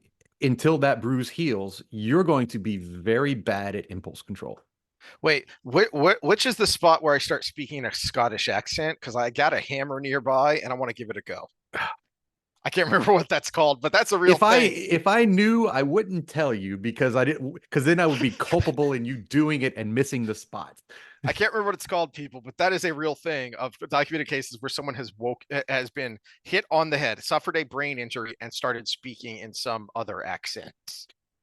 until that bruise heals, you're going to be very bad at impulse control. Wait, which is the spot where I start speaking a Scottish accent? Because I got a hammer nearby and I want to give it a go. I can't remember what that's called, but that's a real thing. If I knew, I wouldn't tell you because I didn't because then I would be culpable in you doing it and missing the spot. I can't remember what it's called, people, but that is a real thing of documented cases where someone has been hit on the head, suffered a brain injury, and started speaking in some other accent.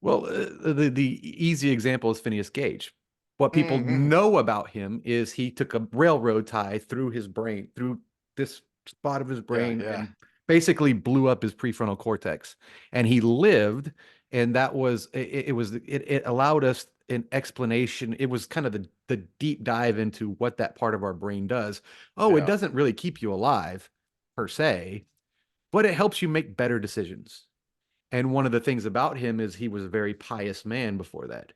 Well, the easy example is Phineas Gage. What people Mm-hmm. know about him is he took a railroad tie through his brain, through this spot of his Yeah, brain, yeah, and basically blew up his prefrontal cortex. And he lived, and that was it allowed us an explanation. It was kind of the deep dive into what that part of our brain does. Oh, it yeah. doesn't really keep you alive per se, but it helps you make better decisions. And one of the things about him is he was a very pious man before that.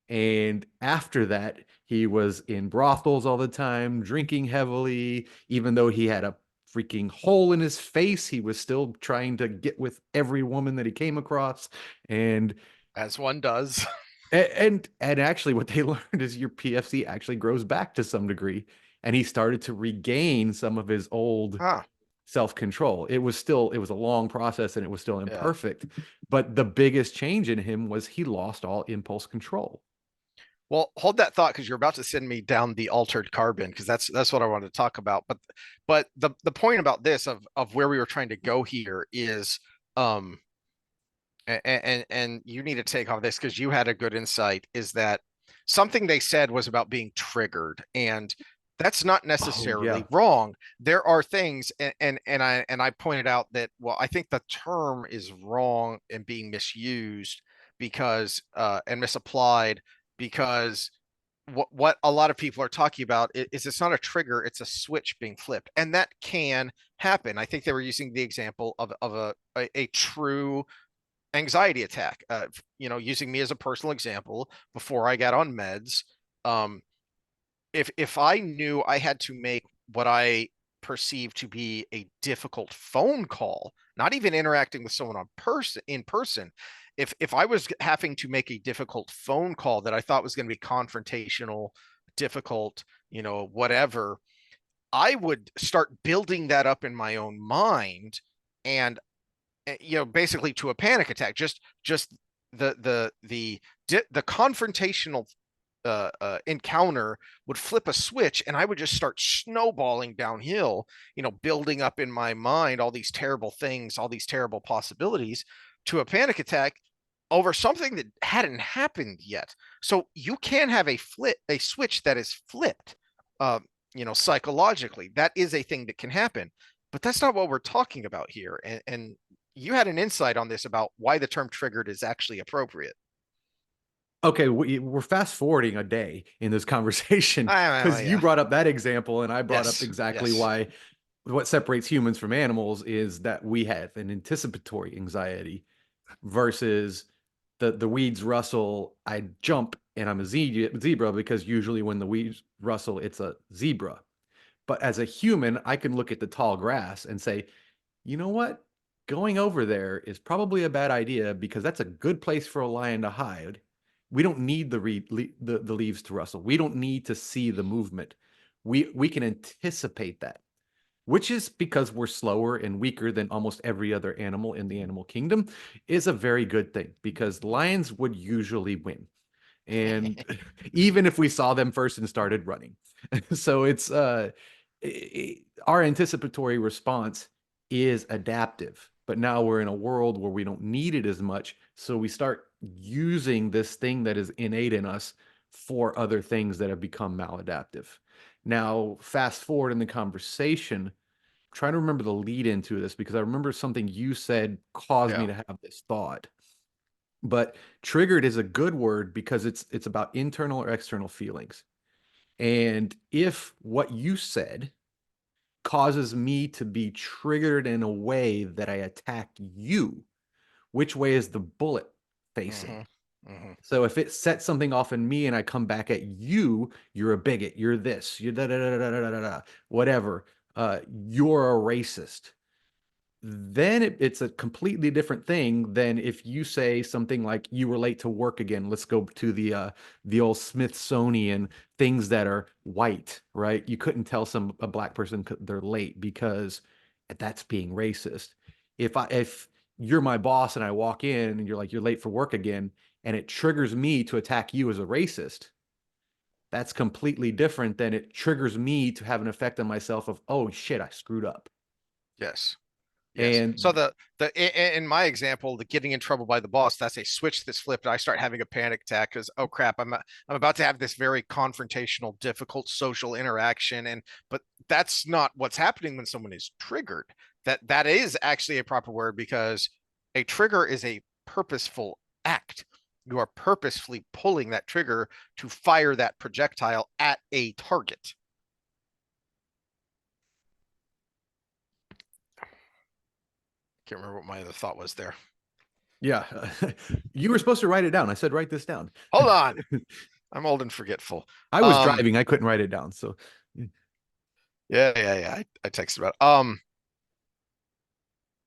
And after that, he was in brothels all the time, drinking heavily. Even though he had a freaking hole in his face, he was still trying to get with every woman that he came across. And As one does. and actually what they learned is your PFC actually grows back to some degree. And he started to regain some of his old Huh. self-control. It was a long process and it was still Yeah. imperfect. But the biggest change in him was he lost all impulse control. Well, hold that thought because you're about to send me down the altered carbon because that's what I wanted to talk about. But the point about this of where we were trying to go here is um and you need to take off this because you had a good insight is that something they said was about being triggered and that's not Oh yeah. necessarily wrong. There are things and I pointed out that well I think the term is wrong and being misused because and misapplied because what a lot of people are talking about is it's not a trigger, it's a switch being flipped and that can happen. I think they were using the example of a true anxiety attack. Using me as a personal example, before I got on meds, um, if I knew I had to make what I perceive to be a difficult phone call, not even interacting with someone in person, if I was having to make a difficult phone call that I thought was going to be confrontational, difficult, whatever, I would start building that up in my own mind and basically to a panic attack. Just the confrontational encounter would flip a switch, and I would just start snowballing downhill. Building up in my mind all these terrible things, all these terrible possibilities, to a panic attack over something that hadn't happened yet. So you can have a switch that is flipped, psychologically. That is a thing that can happen, but that's not what we're talking about here. And you had an insight on this about why the term triggered is actually appropriate. Okay, we're fast forwarding a day in this conversation because you Yeah. brought up that example and I brought up Yes. exactly Yes. why what separates humans from animals is that we have an anticipatory anxiety versus the weeds rustle, I jump and I'm a zebra because usually when the weeds rustle, it's a zebra. But as a human, I can look at the tall grass and say, you know what? Going over there is probably a bad idea because that's a good place for a lion to hide. We don't need the leaves to rustle. We don't need to see the movement. We can anticipate that, which is because we're slower and weaker than almost every other animal in the animal kingdom, is a very good thing because lions would usually win. And even if we saw them first and started running. So it's our anticipatory response is adaptive. But now we're in a world where we don't need it as much. So we start using this thing that is innate in us for other things that have become maladaptive. Now, fast forward in the conversation, trying to remember the lead into this because I remember something you said caused me Yeah. to have this thought. But triggered is a good word because it's about internal or external feelings. And if what you said causes me to be triggered in a way that I attack you, which way is the bullet facing? Mm-hmm. Mm-hmm. So if it sets something off in me and I come back at you, you're a bigot, you're this, you're da da da da da da da, whatever. You're a racist. Then it's a completely different thing than if you say something like you were late to work again. Let's go to the old Smithsonian things that are white, right? You couldn't tell a black person they're late because that's being racist. If you're my boss and I walk in and you're like you're late for work again and it triggers me to attack you as a racist, that's completely different than it triggers me to have an effect on myself of, oh shit, I screwed up. Yes. Yes. So And in my example, the getting in trouble by the boss, that's a switch that's flipped. I start having a panic attack because, oh crap, I'm about to have this very confrontational, difficult social interaction, and but that's not what's happening when someone is triggered. That is actually a proper word because a trigger is a purposeful act. You are purposefully pulling that trigger to fire that projectile at a target. Can't remember what my other thought was there. yeah, you were supposed to write it down. I said, write this down. Hold on. I'm old and forgetful. I was driving. I couldn't write it down. So, Yeah. I texted about it.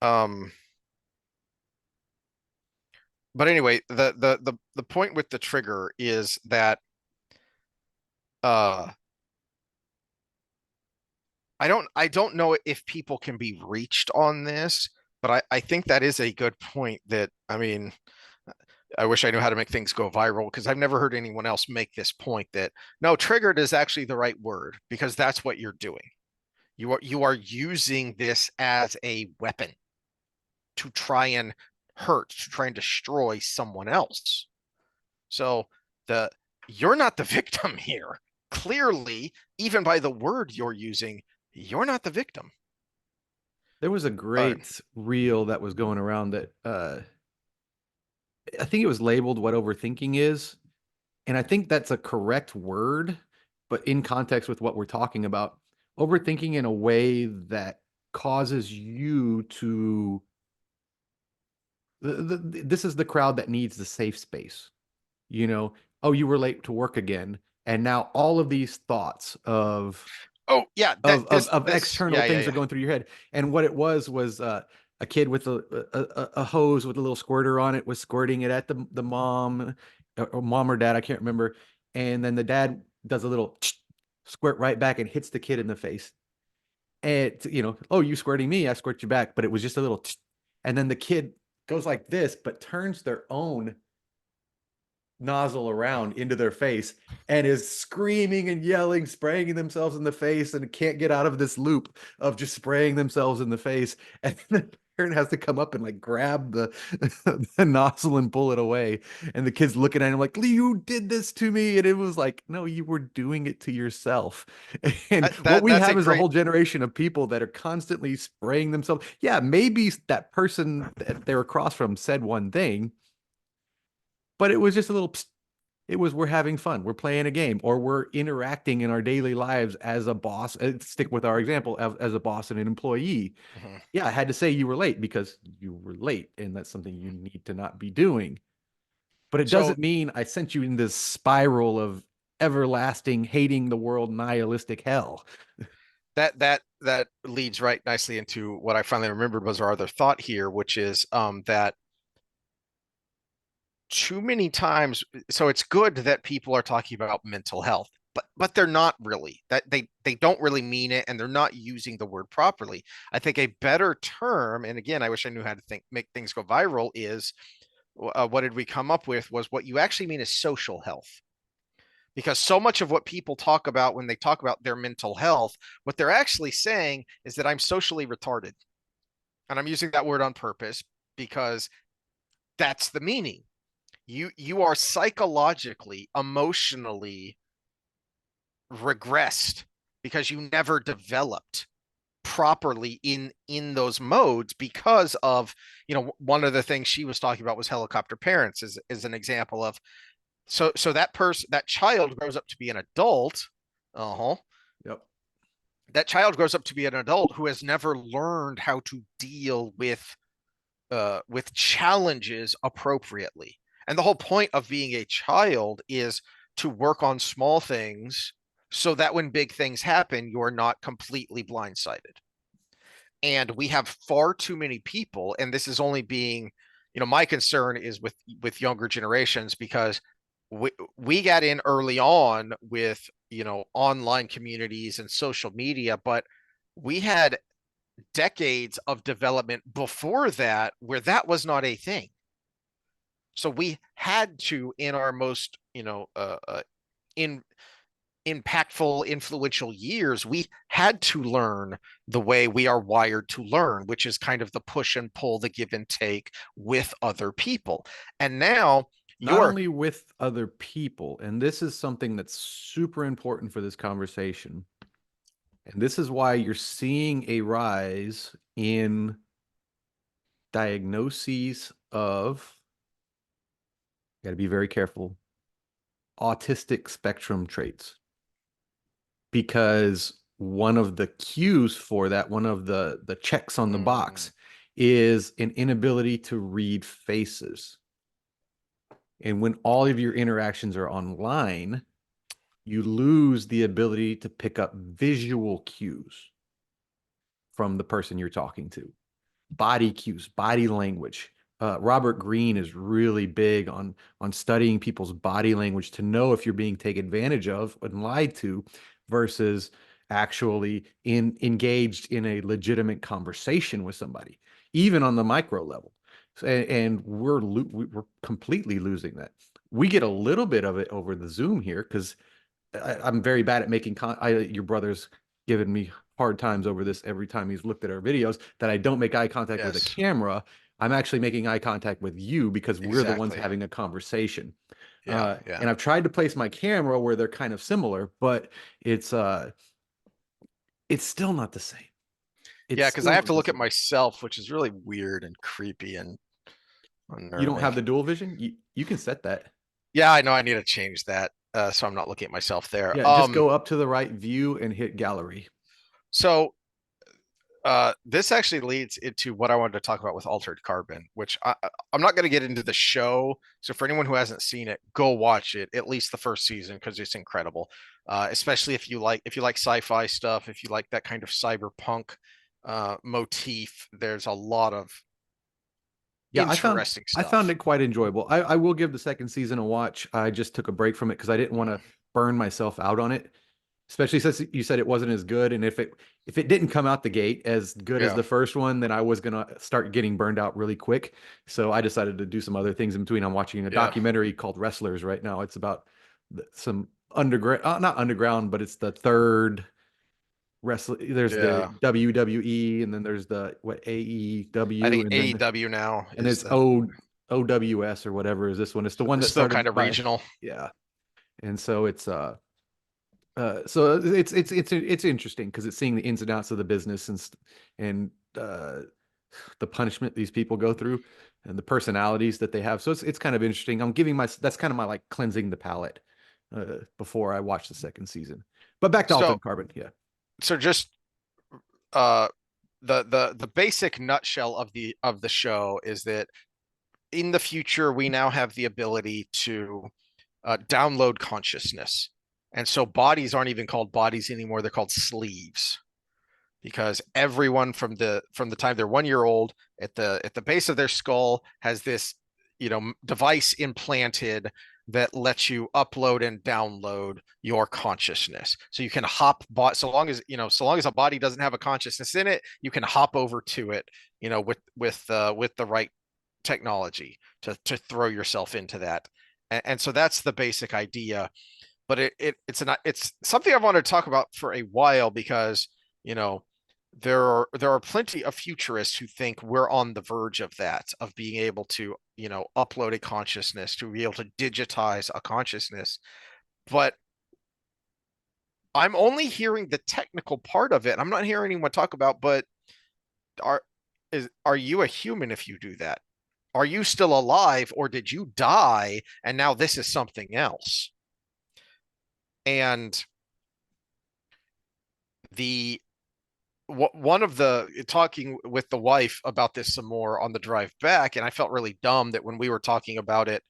Um, but anyway, the point with the trigger is that uh I don't know if people can be reached on this, but I think that is a good point that I mean I wish I knew how to make things go viral because I've never heard anyone else make this point that no, triggered is actually the right word because that's what you're doing. You are using this as a weapon to try and hurt, to try and destroy someone else. So the you're not the victim here. Clearly, even by the word you're using, you're not the victim. there was a Uh, great reel that was going around that I think it was labeled what overthinking is. And I think that's a correct word, but in context with what we're talking about, overthinking in a way that causes you to. This is the crowd that needs the safe space. Oh, you were late to work again. And now all of these thoughts of oh yeah, that of of, this of this external things are going through your head. And what it was a kid with a hose with a little squirter on it was squirting it at the mom or mom or dad, I can't remember. And then the dad does a little squirt right back and hits the kid in the face. And oh, you squirting me, I squirt you back, but it was just a little and then the kid goes like this, but turns their own nozzle around into their face and is screaming and yelling, spraying themselves in the face, and can't get out of this loop of just spraying themselves in the face. And the parent has to come up and like grab the nozzle and pull it away. And the kid's looking at him like, you did this to me. And it was like, no, you were doing it to yourself. And what we that's a have is a great whole generation of people that are constantly spraying themselves. Yeah, maybe that person that they're across from said one thing, but it was just a little psst. It was we're having fun, we're playing a game, or we're interacting in our daily lives as a boss. Stick with our example as a boss and an employee. mhm. Yeah, I had to say you were late because you were late, and that's something you need to not be doing. But it So doesn't mean I sent you in this spiral of everlasting hating the world nihilistic hell. that leads right nicely into what I finally remembered was our other thought here, which is that too many times so it's good that people are talking about mental health but they're not really that they don't really mean it and they're not using the word properly. I think a better term, and again I wish I knew how to think make things go viral, is what did we come up with was what you actually mean is social health, because so much of what people talk about when they talk about their mental health, what they're actually saying is that I'm socially retarded, and I'm using that word on purpose because that's the meaning. You are psychologically, emotionally regressed because you never developed properly in those modes because of one of the things she was talking about was helicopter parents is an example of so that child grows up to be an adult. Uh-huh. Yep. that child grows up to be an adult who has never learned how to deal with challenges appropriately. And the whole point of being a child is to work on small things so that when big things happen, you're not completely blindsided. And we have far too many people, and this is only being, my concern is with younger generations, because we got in early on with, online communities and social media, but we had decades of development before that where that was not a thing. So we had to, in our most, in impactful, influential years, we had to learn the way we are wired to learn, which is kind of the push and pull, the give and take with other people. And now Not you're, only with other people, and this is something that's super important for this conversation. And this is why you're seeing a rise in diagnoses of, got to be very careful, autistic spectrum traits. Because one of the cues for that, one of the checks on the box is an inability to read faces. And when all of your interactions are online, you lose the ability to pick up visual cues from the person you're talking to. Body cues, body language. Robert Greene is really big on studying people's body language to know if you're being taken advantage of and lied to versus actually engaged in a legitimate conversation with somebody, even on the micro level. And we're completely losing that. We get a little bit of it over the Zoom here because I'm very bad at making your brother's given me hard times over this every time he's looked at our videos that I don't make eye contact with a yes, camera. I'm actually making eye contact with you because we're the ones exactly. having a conversation. Yeah, yeah. And I've tried to place my camera where they're kind of similar, but it's it's still not the same. It's Yeah, because I still have not to the look at same. myself, which is really weird and creepy and You don't unnerving. have the dual vision? You can set that. Yeah, I know I need to change that. So I'm not looking at myself there. Yeah, just go up to the right view and hit gallery. So this actually leads into what I wanted to talk about with Altered Carbon, which I'm not going to get into the show. So for anyone who hasn't seen it, go watch it, at least the first season, because it's incredible. Especially if you like sci-fi stuff, if you like that kind of cyberpunk motif, there's a lot of Yeah, interesting I found stuff. it quite enjoyable. I will give the second season a watch. I just took a break from it because I didn't want to burn myself out on it, especially since you said it wasn't as good. And if it didn't come out the gate as good as Yeah, the first one, then I was gonna start getting burned out really quick. So I decided to do some other things in between. I'm watching a yeah, documentary called Wrestlers right now. It's about some underground, not underground, but it's the third wrestling. There's the yeah. WWE, and then there's the what I AEW, think and then AEW now and is it's the OWS or whatever is this one. It's the one that still kind started of by regional. yeah. And so so it's interesting because it's seeing the ins and outs of the business and the punishment these people go through and the personalities that they have. So it's kind of interesting. I'm giving my that's kind of my like cleansing the palate before I watch the second season. But back to So Altered Carbon, yeah. just uh the basic nutshell of the show is that in the future we now have the ability to download consciousness, and so bodies aren't even called bodies anymore, they're called sleeves, because everyone from the time they're 1 year old at the base of their skull has this device implanted that lets you upload and download your consciousness. So you can so long as a body doesn't have a consciousness in it, you can hop over to it, with the right technology to throw yourself into that. And so that's the basic idea. But it's something I've wanted to talk about for a while, because you know there are plenty of futurists who think we're on the verge of that, of being able to upload a consciousness, to be able to digitize a consciousness. But I'm only hearing the technical part of it. I'm not hearing anyone talk about, but are are you a human if you do that? Are you still alive, or did you die and now this is something else? And the one of the talking with the wife about this some more on the drive back, and I felt really dumb that when we were talking about it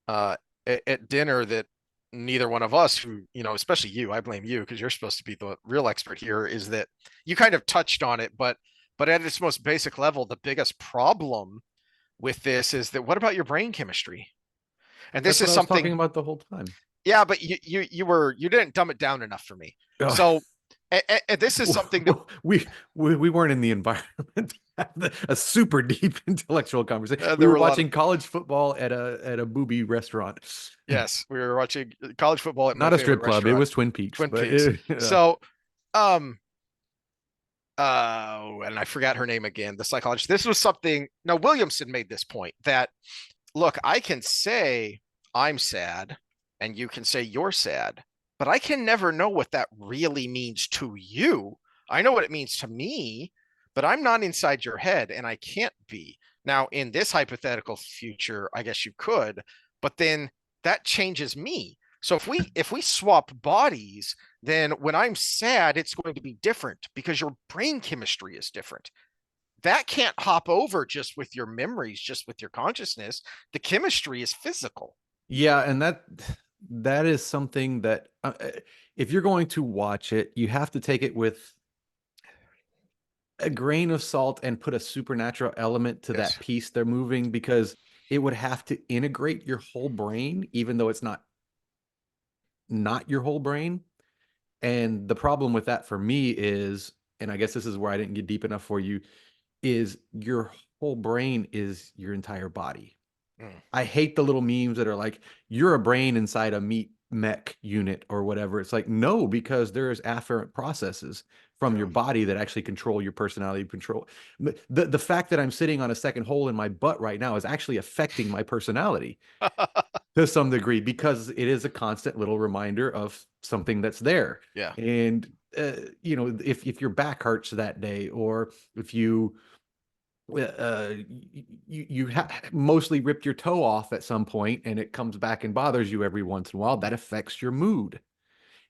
uh, at dinner, that neither one of us, who, especially you, I blame you because you're supposed to be the real expert here, is that you kind of touched on it, but at its most basic level, the biggest problem with this is that what about your brain chemistry? And this That's what is I was talking something, about the whole time. yeah, but you didn't dumb it down enough for me. Oh, So, and this is something that we weren't in the environment to have a super deep intellectual conversation. We there were were a lot of. watching college football at a booby restaurant. Yes, we were watching college football at my Not a favorite strip club. It restaurant, was Twin Peaks, Twin but Peaks. yeah. So, um, and I forgot her name again, the psychologist. This was something. No, Williamson made this point that, look, I can say I'm sad and you can say you're sad, but I can never know what that really means to you. I know what it means to me, but I'm not inside your head and I can't be. Now, in this hypothetical future, I guess you could, but then that changes me. So if we swap bodies, then when I'm sad, it's going to be different because your brain chemistry is different. That can't hop over just with your memories, just with your consciousness. The chemistry is physical. Yeah, and that is something that if you're going to watch it, you have to take it with a grain of salt and put a supernatural element to that Yes. piece they're moving because it would have to integrate your whole brain, even though it's not your whole brain. And the problem with that for me is, and I guess this is where I didn't get deep enough for you, is your whole brain is your entire body. Mm, I hate the little memes that are like, you're a brain inside a meat mech unit or whatever. It's like, no, because there's afferent processes from your yeah. body that actually control your personality control. The fact that I'm sitting on a second hole in my butt right now is actually affecting my personality to some degree because it is a constant little reminder of something that's there. Yeah. And if your back hurts that day, or if you mostly ripped your toe off at some point and it comes back and bothers you every once in a while, that affects your mood.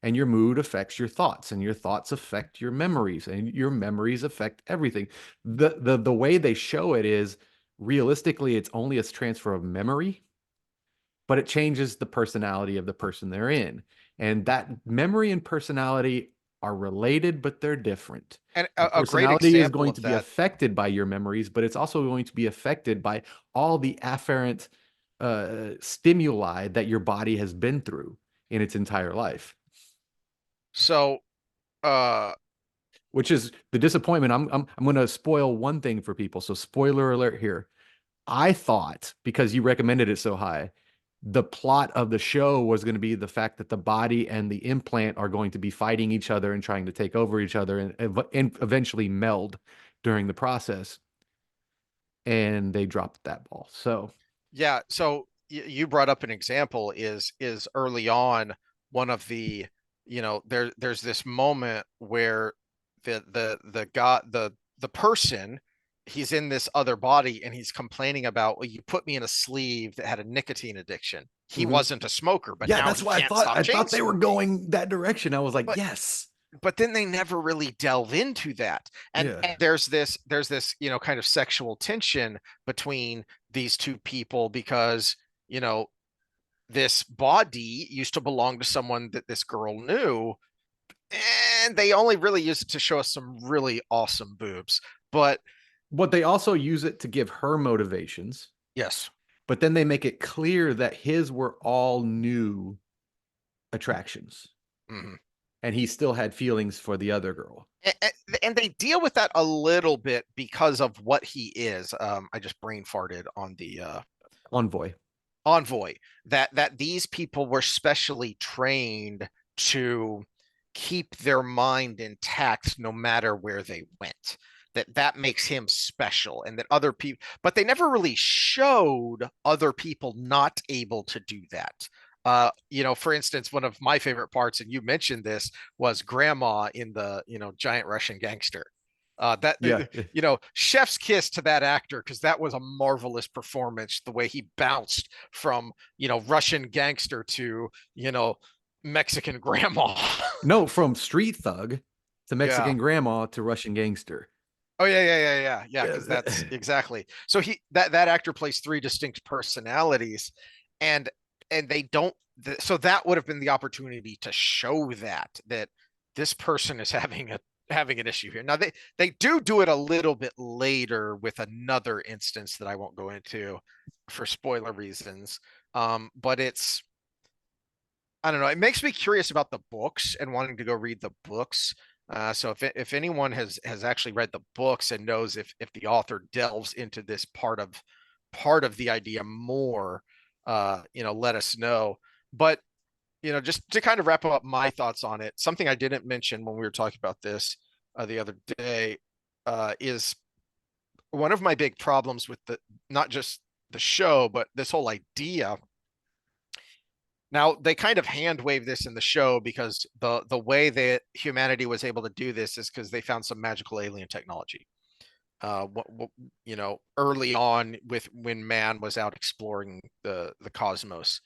And your mood affects your thoughts, and your thoughts affect your memories, and your memories affect everything. The way they show it is realistically, it's only a transfer of memory, but it changes the personality of the person they're in. And that memory and personality are related, but they're different. And Your a great personality is example going of to be that. affected by your memories, but it's also going to be affected by all the afferent stimuli that your body has been through in its entire life. So, uh, Which is the disappointment. I'm going to spoil one thing for people. So spoiler alert here. I thought because you recommended it so high, the plot of the show was going to be the fact that the body and the implant are going to be fighting each other and trying to take over each other and eventually meld during the process. And they dropped that ball. So, yeah. So you brought up an example is early on one of the, there's this moment where the guy the person, he's in this other body and he's complaining about, well, you put me in a sleeve that had a nicotine addiction. He mhm. wasn't a smoker, but Yeah, now that's he why I can't thought stop I chain thought they were smoking. going that direction. I was like, But yes. then they never really delve into that. Yeah. And there's this kind of sexual tension between these two people because you know this body used to belong to someone that this girl knew, and they only really used it to show us some really awesome boobs. But But they also use it to give her motivations, yes. but then they make it clear that his were all new attractions, Mhm. and he still had feelings for the other girl. And they deal with that a little bit because of what he is. I just brain farted on the Envoy. envoy, that these people were specially trained to keep their mind intact no matter where they went, that makes him special, and that other people, but they never really showed other people not able to do that. For instance, one of my favorite parts, and you mentioned this, was grandma in the giant Russian gangster. That Yeah. chef's kiss to that actor, because that was a marvelous performance. The way he bounced from Russian gangster to Mexican grandma. No, from street thug to Yeah. Mexican grandma to Russian gangster. Oh yeah. Because that's exactly. So that actor plays three distinct personalities, and they don't. So that would have been the opportunity to show that this person is having an issue here. Now they do it a little bit later with another instance that I won't go into for spoiler reasons. But it's I don't know. It makes me curious about the books and wanting to go read the books. So if anyone has actually read the books and knows if the author delves into this part of the idea more, let us know. But just to kind of wrap up my thoughts on it, something I didn't mention when we were talking about this the other day is one of my big problems with the not just the show, but this whole idea. Now they kind of hand wave this in the show because the way that humanity was able to do this is because they found some magical alien technology. Early on with when man was out exploring the cosmos,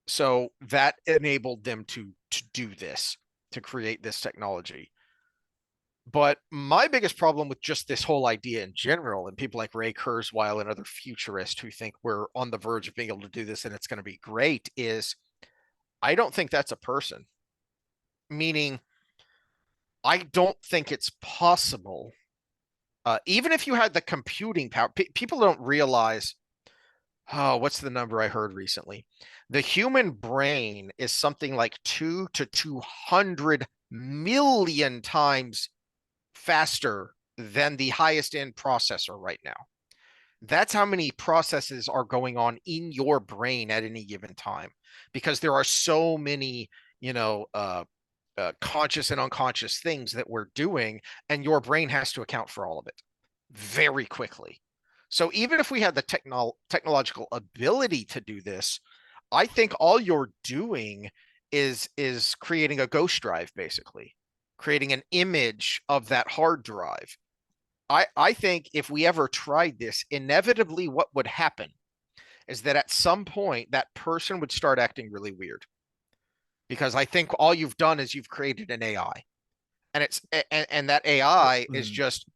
so that enabled them to do this, to create this technology. But my biggest problem with just this whole idea in general, and people like Ray Kurzweil and other futurists who think we're on the verge of being able to do this and it's going to be great, is I don't think that's a person. Meaning, I don't think it's possible. Even if you had the computing power, people don't realize. Oh, what's the number I heard recently? The human brain is something like 2 to 200 million times faster than the highest end processor right now. That's how many processes are going on in your brain at any given time, because there are so many, conscious and unconscious things that we're doing, and your brain has to account for all of it very quickly. So even if we had the technological ability to do this, I think all you're doing is creating a ghost drive, basically, creating an image of that hard drive. I think if we ever tried this, inevitably what would happen is that at some point that person would start acting really weird, because I think all you've done is you've created an AI, and that AI is just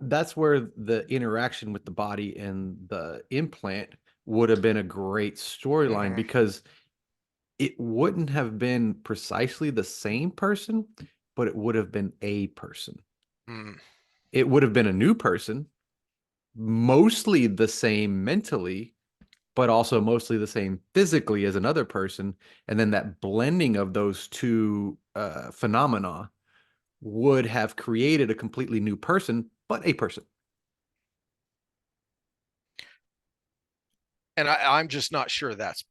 That's where the interaction with the body and the implant would have been a great storyline, mhm, because it wouldn't have been precisely the same person, but it would have been a person. mm. It would have been a new person, mostly the same mentally, but also mostly the same physically as another person. And then that blending of those two phenomena would have created a completely new person, but a person. And I'm just not sure that's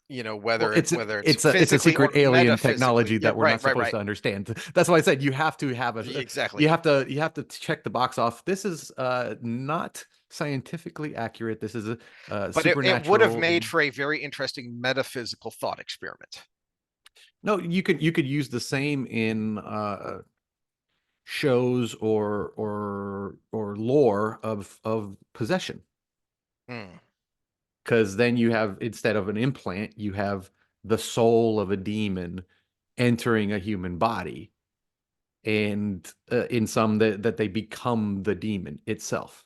Well, whether it's it's a physically or secret alien metaphysically. technology Yeah, that we're right, not right, supposed right. to understand. That's why I said you have to have a Exactly. you have to check the box off. This is not scientifically accurate. This is a But it would have supernatural. made for a very interesting metaphysical thought experiment. No, you could use the same in shows or lore of possession, Hmm. because then you have, instead of an implant, you have the soul of a demon entering a human body, and in some that they become the demon itself.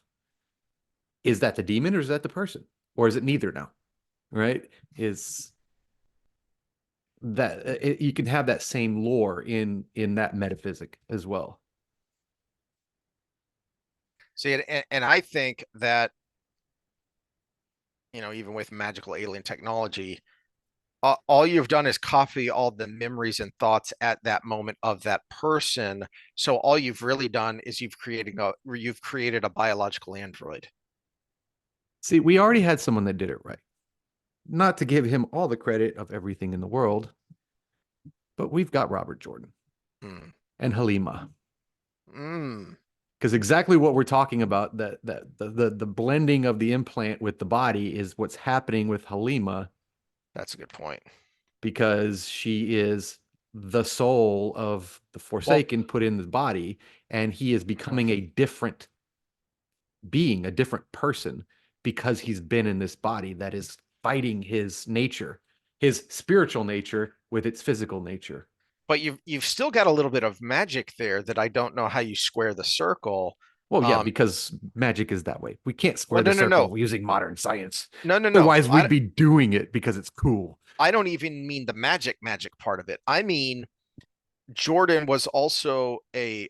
Is that the demon or is that the person, or is it neither now? Right? Is that you can have that same lore in that metaphysic as well. See, and I think that even with magical alien technology, all you've done is copy all the memories and thoughts at that moment of that person. So all you've really done is you've created a biological android. See, we already had someone that did it right. Not to give him all the credit of everything in the world, but we've got Robert Jordan Mm. and Halima. Mm. Because exactly what we're talking about, that the blending of the implant with the body is what's happening with Halima, That's a good point. because she is the soul of the Well, Forsaken put in the body, and he is mhm. becoming a different being, a different person, because he's been in this body that is fighting his nature, his spiritual nature with its physical nature. but you've still got a little bit of magic there that I don't know how you square the circle. Well, yeah, Um, because magic is that way. We can't well, square the no, no, no, circle using modern science. no, no, no. Otherwise, we'd be doing it because it's cool. I don't even mean the magic part of it. I mean Jordan was also a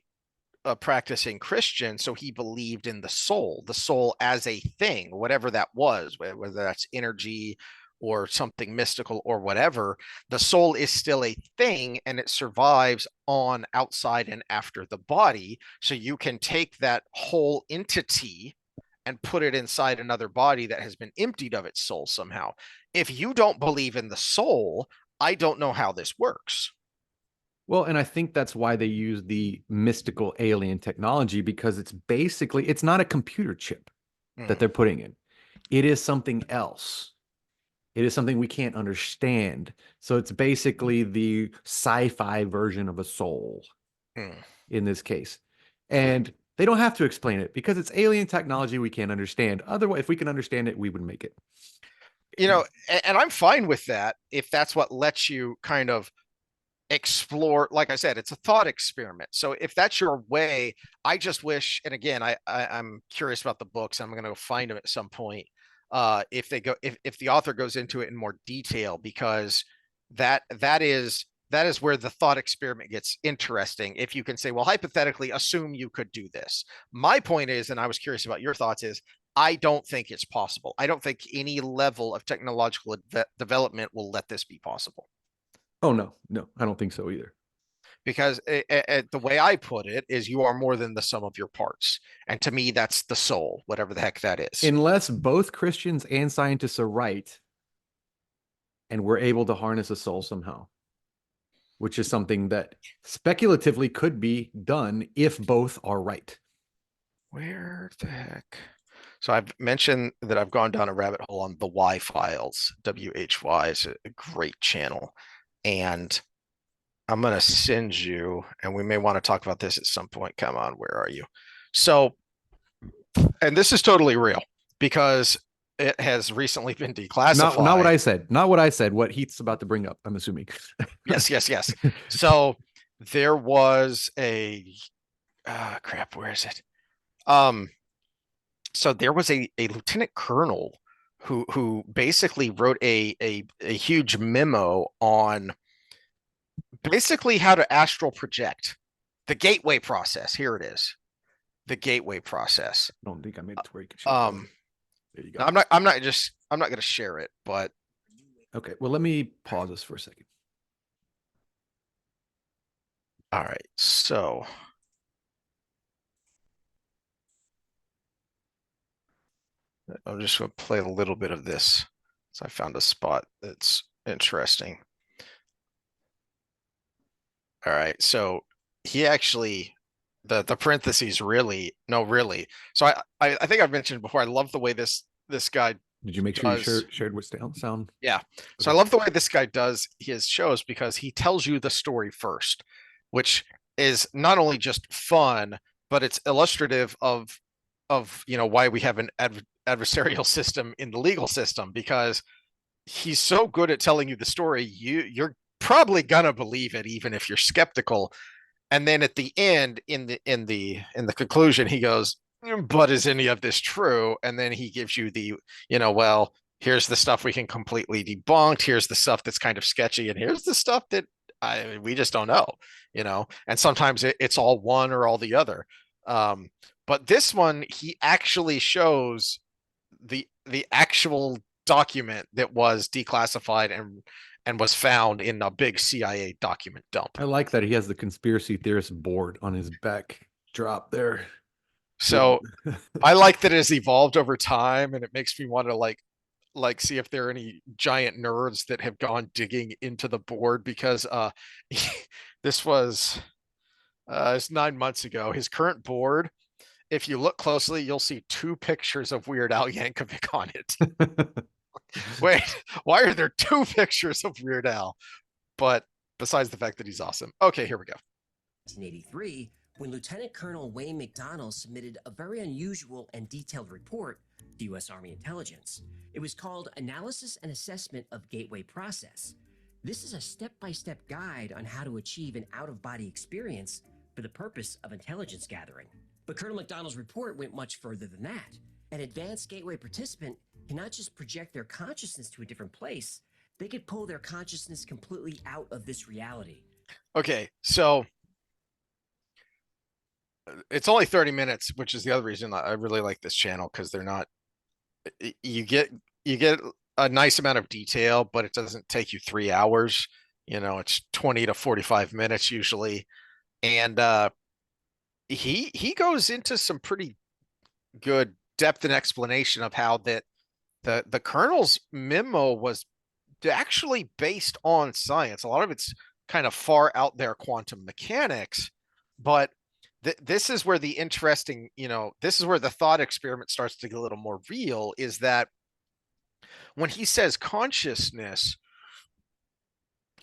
practicing Christian, so he believed in the soul as a thing, whatever that was, whether that's energy or something mystical or whatever. The soul is still a thing and it survives on, outside, and after the body. So you can take that whole entity and put it inside another body that has been emptied of its soul somehow. If you don't believe in the soul, I don't know how this works. Well, and I think that's why they use the mystical alien technology because it's not a computer chip that Mm, they're putting in. It is something else. It is something we can't understand. So it's basically the sci-fi version of a soul mm. in this case. And they don't have to explain it because it's alien technology we can't understand. Otherwise, if we can understand it, we would make it. And I'm fine with that if that's what lets you kind of explore. Like I said, it's a thought experiment, so if that's your way, I just wish. And again, I'm curious about the books. I'm going to go find them at some point, if they go, if the author goes into it in more detail, because that is where the thought experiment gets interesting. If you can say, well, hypothetically assume you could do this. My point is, and I was curious about your thoughts, is I don't think it's possible. I don't think any level of technological development will let this be possible, Oh no, no, I don't think so either. because the way I put it is you are more than the sum of your parts. And to me, that's the soul, whatever the heck that is. Unless both Christians and scientists are right and we're able to harness a soul somehow, which is something that speculatively could be done if both are right. Where the heck? So I've mentioned that I've gone down a rabbit hole on the Y files. WHY is a great channel. And I'm going to send you, and we may want to talk about this at some point. Come on, where are you? So, and this is totally real because it has recently been Not what declassified. I said. Not what I said. What Heath's about to bring up, I'm assuming. Yes, yes, yes. So there was a crap, where is it? Um, so there was a lieutenant colonel who basically wrote a huge memo on basically how to astral project the gateway process. Here it is, the gateway process. I don't think I made it to where you can share it. Um, There you go. I'm not going to share it, but Okay. Well, let me pause this for a second. all right. So I'm just going to play a little bit of this. So I found a spot that's interesting. All right. So he actually, the parentheses really, no, really. So I think I've mentioned before, I love the way this guy Did you make sure you does. shared what sound? Yeah. So I Okay. love the way this guy does his shows because he tells you the story first, which is not only just fun, but it's illustrative of why we have an adversarial system in the legal system, because he's so good at telling you the story, you're probably gonna believe it even if you're skeptical. And then at the end, in the conclusion, he goes, but is any of this true? And then he gives you well, here's the stuff we can completely debunk, here's the stuff that's kind of sketchy, and here's the stuff that we just don't know. And sometimes it's all one or all the other. But this one, he actually shows the actual document that was declassified and was found in a big CIA document dump. I like that he has the conspiracy theorist board on his back drop there. So I like that it has evolved over time, and it makes me want to like see if there are any giant nerds that have gone digging into the board, because this was it's 9 months ago. His current board, if you look closely, you'll see two pictures of Weird Al Yankovic on it. Wait, why are there two pictures of Weird Al? But besides the fact that he's awesome. Okay, here we go. 1983, when Lieutenant Colonel Wayne McDonnell submitted a very unusual and detailed report to U.S. Army intelligence. It was called Analysis and Assessment of Gateway Process. This is a step-by-step guide on how to achieve an out-of-body experience for the purpose of intelligence gathering. But Colonel McDonald's report went much further than that. An advanced gateway participant cannot just project their consciousness to a different place, they could pull their consciousness completely out of this reality. Okay, so it's only 30 minutes, which is the other reason I really like this channel, because they're not you get a nice amount of detail, but it doesn't take you 3 hours. It's 20 to 45 minutes usually. And he goes into some pretty good depth and explanation of how that the Colonel's memo was actually based on science. A lot of it's kind of far out there quantum mechanics, but this is where the interesting, this is where the thought experiment starts to get a little more real, is that when he says consciousness,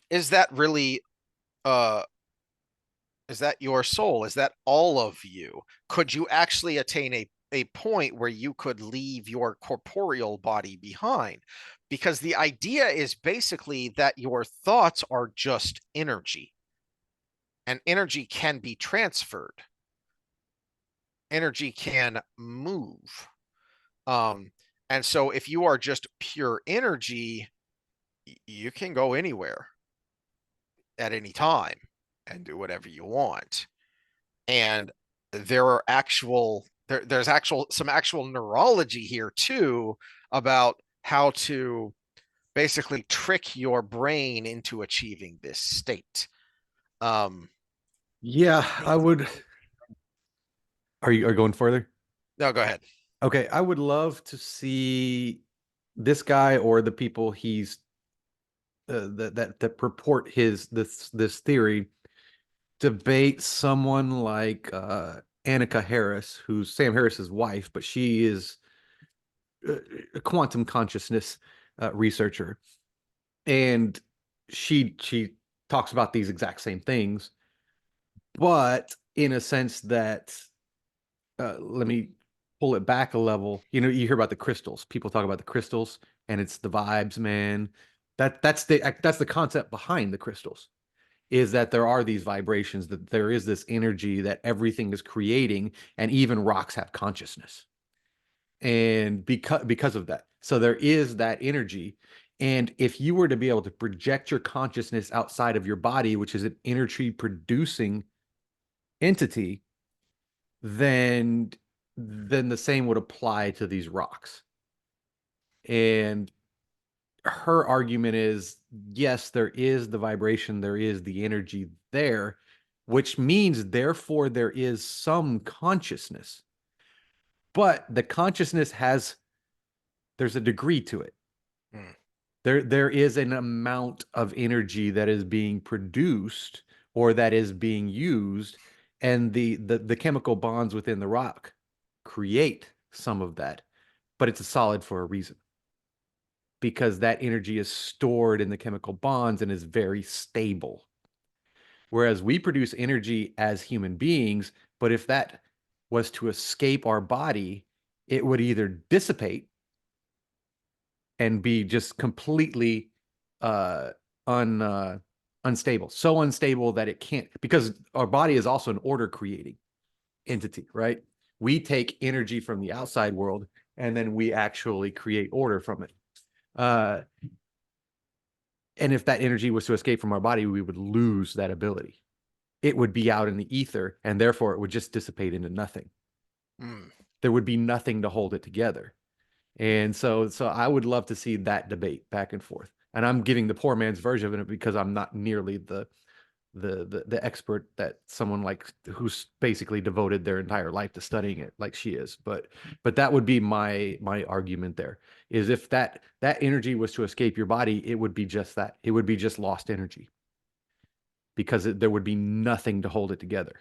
is that really uh is that your soul? Is that all of you? Could you actually attain a point where you could leave your corporeal body behind? Because the idea is basically that your thoughts are just energy, and energy can be transferred. Energy can move. And so if you are just pure energy, you can go anywhere at any time and do whatever you want. And there's some actual neurology here too, about how to basically trick your brain into achieving this state. Yeah, I would. Are you going further? No, go ahead. Okay, I would love to see this guy or the people he's that purport this theory debate someone like Annika Harris, who's Sam Harris's wife, but she is a quantum consciousness researcher, and she talks about these exact same things, but in a sense that let me pull it back a level. You hear about the crystals. People talk about the crystals, and it's the vibes, man. That's the concept behind the crystals, is that there are these vibrations, that there is this energy that everything is creating, and even rocks have consciousness. And because of that, so there is that energy. And if you were to be able to project your consciousness outside of your body, which is an energy producing entity, then the same would apply to these rocks. And her argument is, yes, there is the vibration, there is the energy there, which means therefore there is some consciousness. But the consciousness there's a degree to it. Hmm. There is an amount of energy that is being produced or that is being used, and the chemical bonds within the rock create some of that, but it's a solid for a reason, because that energy is stored in the chemical bonds and is very stable. Whereas we produce energy as human beings, but if that was to escape our body, it would either dissipate and be just completely uh, unstable, so unstable that it can't, because our body is also an order creating entity, right? We take energy from the outside world and then we actually create order from it. And if that energy was to escape from our body, we would lose that ability. It would be out in the ether, and therefore it would just dissipate into nothing. There would be nothing to hold it together. And so I would love to see that debate back and forth. And I'm giving the poor man's version of it because I'm not nearly the expert that someone like who's basically devoted their entire life to studying it like she is. But that would be my argument there, is if that energy was to escape your body, it would be just that. It would be just lost energy, because there would be nothing to hold it together,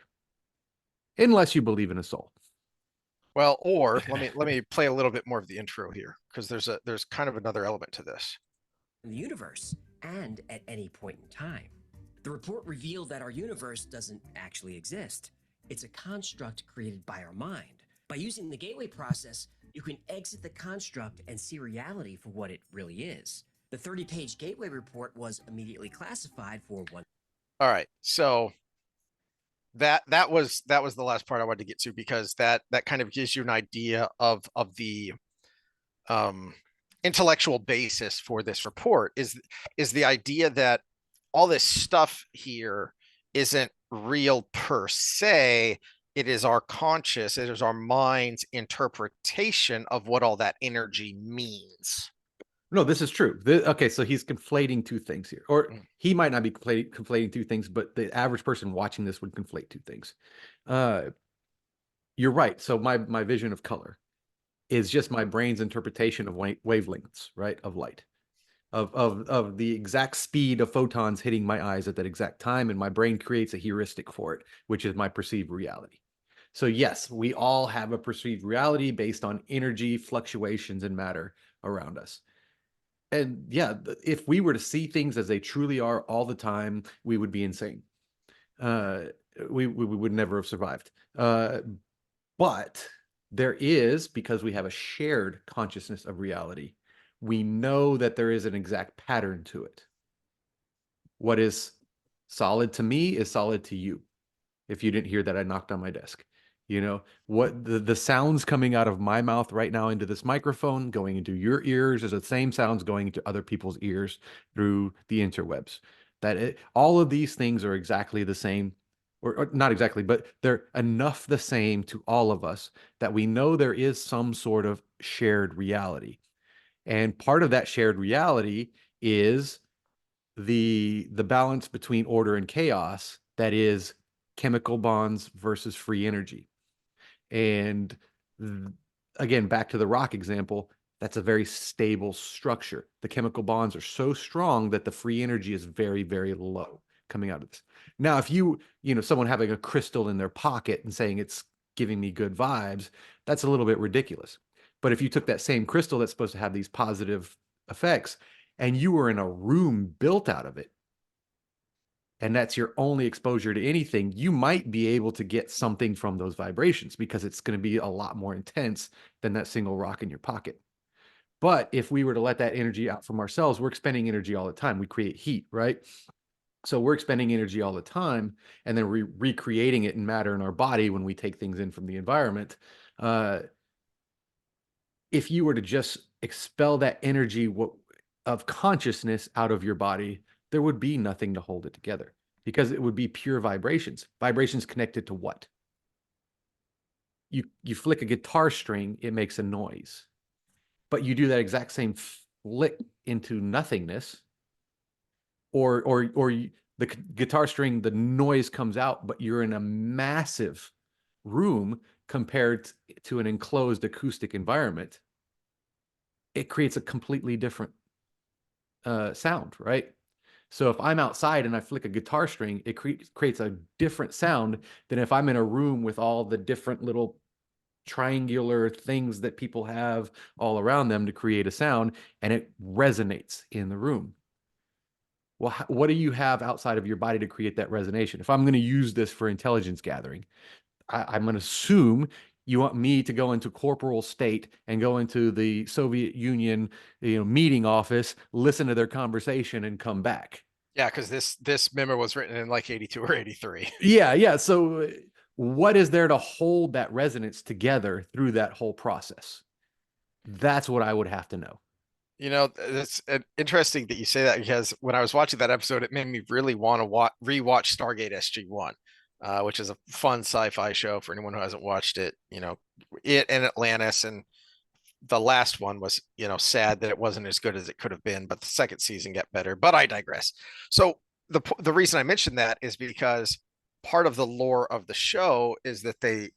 unless you believe in a soul. Well, or let me play a little bit more of the intro here, because there's kind of another element to this. In the universe, and at any point in time. The report revealed that our universe doesn't actually exist. It's a construct created by our mind. By using the gateway process, you can exit the construct and see reality for what it really is. The The 30-page Gateway report was immediately classified for one. All right. So that was the last part I wanted to get to, because that kind of gives you an idea of the um intellectual basis for this report, is the idea that all this stuff here isn't real per se. It is our conscious, it is our mind's interpretation of what all that energy means. No, this is true. Okay, so he's conflating two things here. Or he might not be conflating two things, but the average person watching this would conflate two things. You're right. So my vision of color is just my brain's interpretation of wavelengths, right, of light, of the exact speed of photons hitting my eyes at that exact time, and my brain creates a heuristic for it, which is my perceived reality. So yes, we all have a perceived reality based on energy fluctuations in matter around us. And yeah, if we were to see things as they truly are all the time, we would be insane. We would never have survived. But there is, because we have a shared consciousness of reality, we know that there is an exact pattern to it. What is solid to me is solid to you. If you didn't hear that, I knocked on my desk. You know, what the sounds coming out of my mouth right now into this microphone, going into your ears, is the same sounds going into other people's ears through the interwebs. All of these things are exactly the same, or not exactly, but they're enough the same to all of us that we know there is some sort of shared reality. And part of that shared reality is the balance between order and chaos, that is chemical bonds versus free energy. And again, back to the rock example, that's a very stable structure. The chemical bonds are so strong that the free energy is very, very low coming out of this. Now, if someone having a crystal in their pocket and saying it's giving me good vibes, that's a little bit ridiculous. But if you took that same crystal that's supposed to have these positive effects and you were in a room built out of it, and that's your only exposure to anything, you might be able to get something from those vibrations because it's going to be a lot more intense than that single rock in your pocket. But if we were to let that energy out from ourselves, we're expending energy all the time. We create heat, right? So we're expending energy all the time, and then recreating it in matter in our body when we take things in from the environment. If you were to just expel that energy of consciousness out of your body, there would be nothing to hold it together, because it would be pure vibrations. Vibrations connected to what? You flick a guitar string, it makes a noise. But you do that exact same flick into nothingness, or the guitar string, the noise comes out, but you're in a massive room compared to an enclosed acoustic environment. It creates a completely different sound, right? So if I'm outside and I flick a guitar string, it creates a different sound than if I'm in a room with all the different little triangular things that people have all around them to create a sound, and it resonates in the room. Well, what do you have outside of your body to create that resonation? If I'm going to use this for intelligence gathering, I'm going to assume you want me to go into corporal state and go into the Soviet Union, meeting office, listen to their conversation, and come back. Yeah, because this memo was written in like 82 or 83. Yeah. So what is there to hold that resonance together through that whole process? That's what I would have to know. It's interesting that you say that, because when I was watching that episode, it made me really want to rewatch Stargate SG-1, which is a fun sci-fi show for anyone who hasn't watched it. It and Atlantis, and the last one was, sad that it wasn't as good as it could have been, but the second season got better. But I digress. So the reason I mentioned that is because part of the lore of the show is that they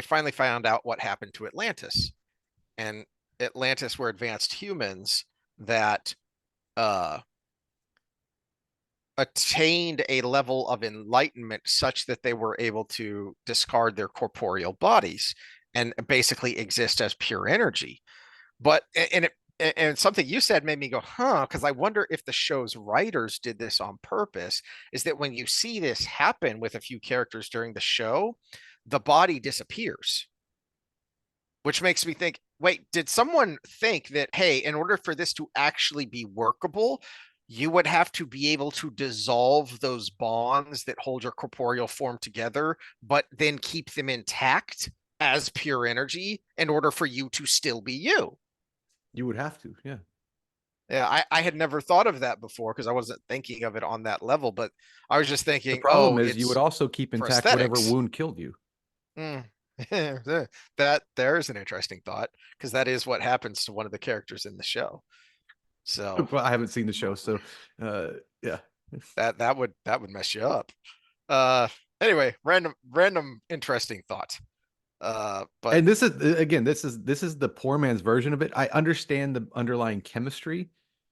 finally found out what happened to Atlantis, and Atlantis were advanced humans that attained a level of enlightenment such that they were able to discard their corporeal bodies and basically exist as pure energy. But and something you said made me go, huh, because I wonder if the show's writers did this on purpose, is that when you see this happen with a few characters during the show, the body disappears. which makes me think, wait, did someone think that, hey, in order for this to actually be workable, you would have to be able to dissolve those bonds that hold your corporeal form together, but then keep them intact as pure energy in order for you to still be you? You would have to, yeah. Yeah, I had never thought of that before because I wasn't thinking of it on that level, but I was just The thinking, problem oh, is you would it's also keep intact whatever prosthetics. wound killed you. Mm. That there's an interesting thought because that is what happens to one of the characters in the show. So Well, I haven't seen the show, so yeah. that would mess you up. Uh, anyway, random interesting thought. But And this is again, this is the poor man's version of it. I understand the underlying chemistry,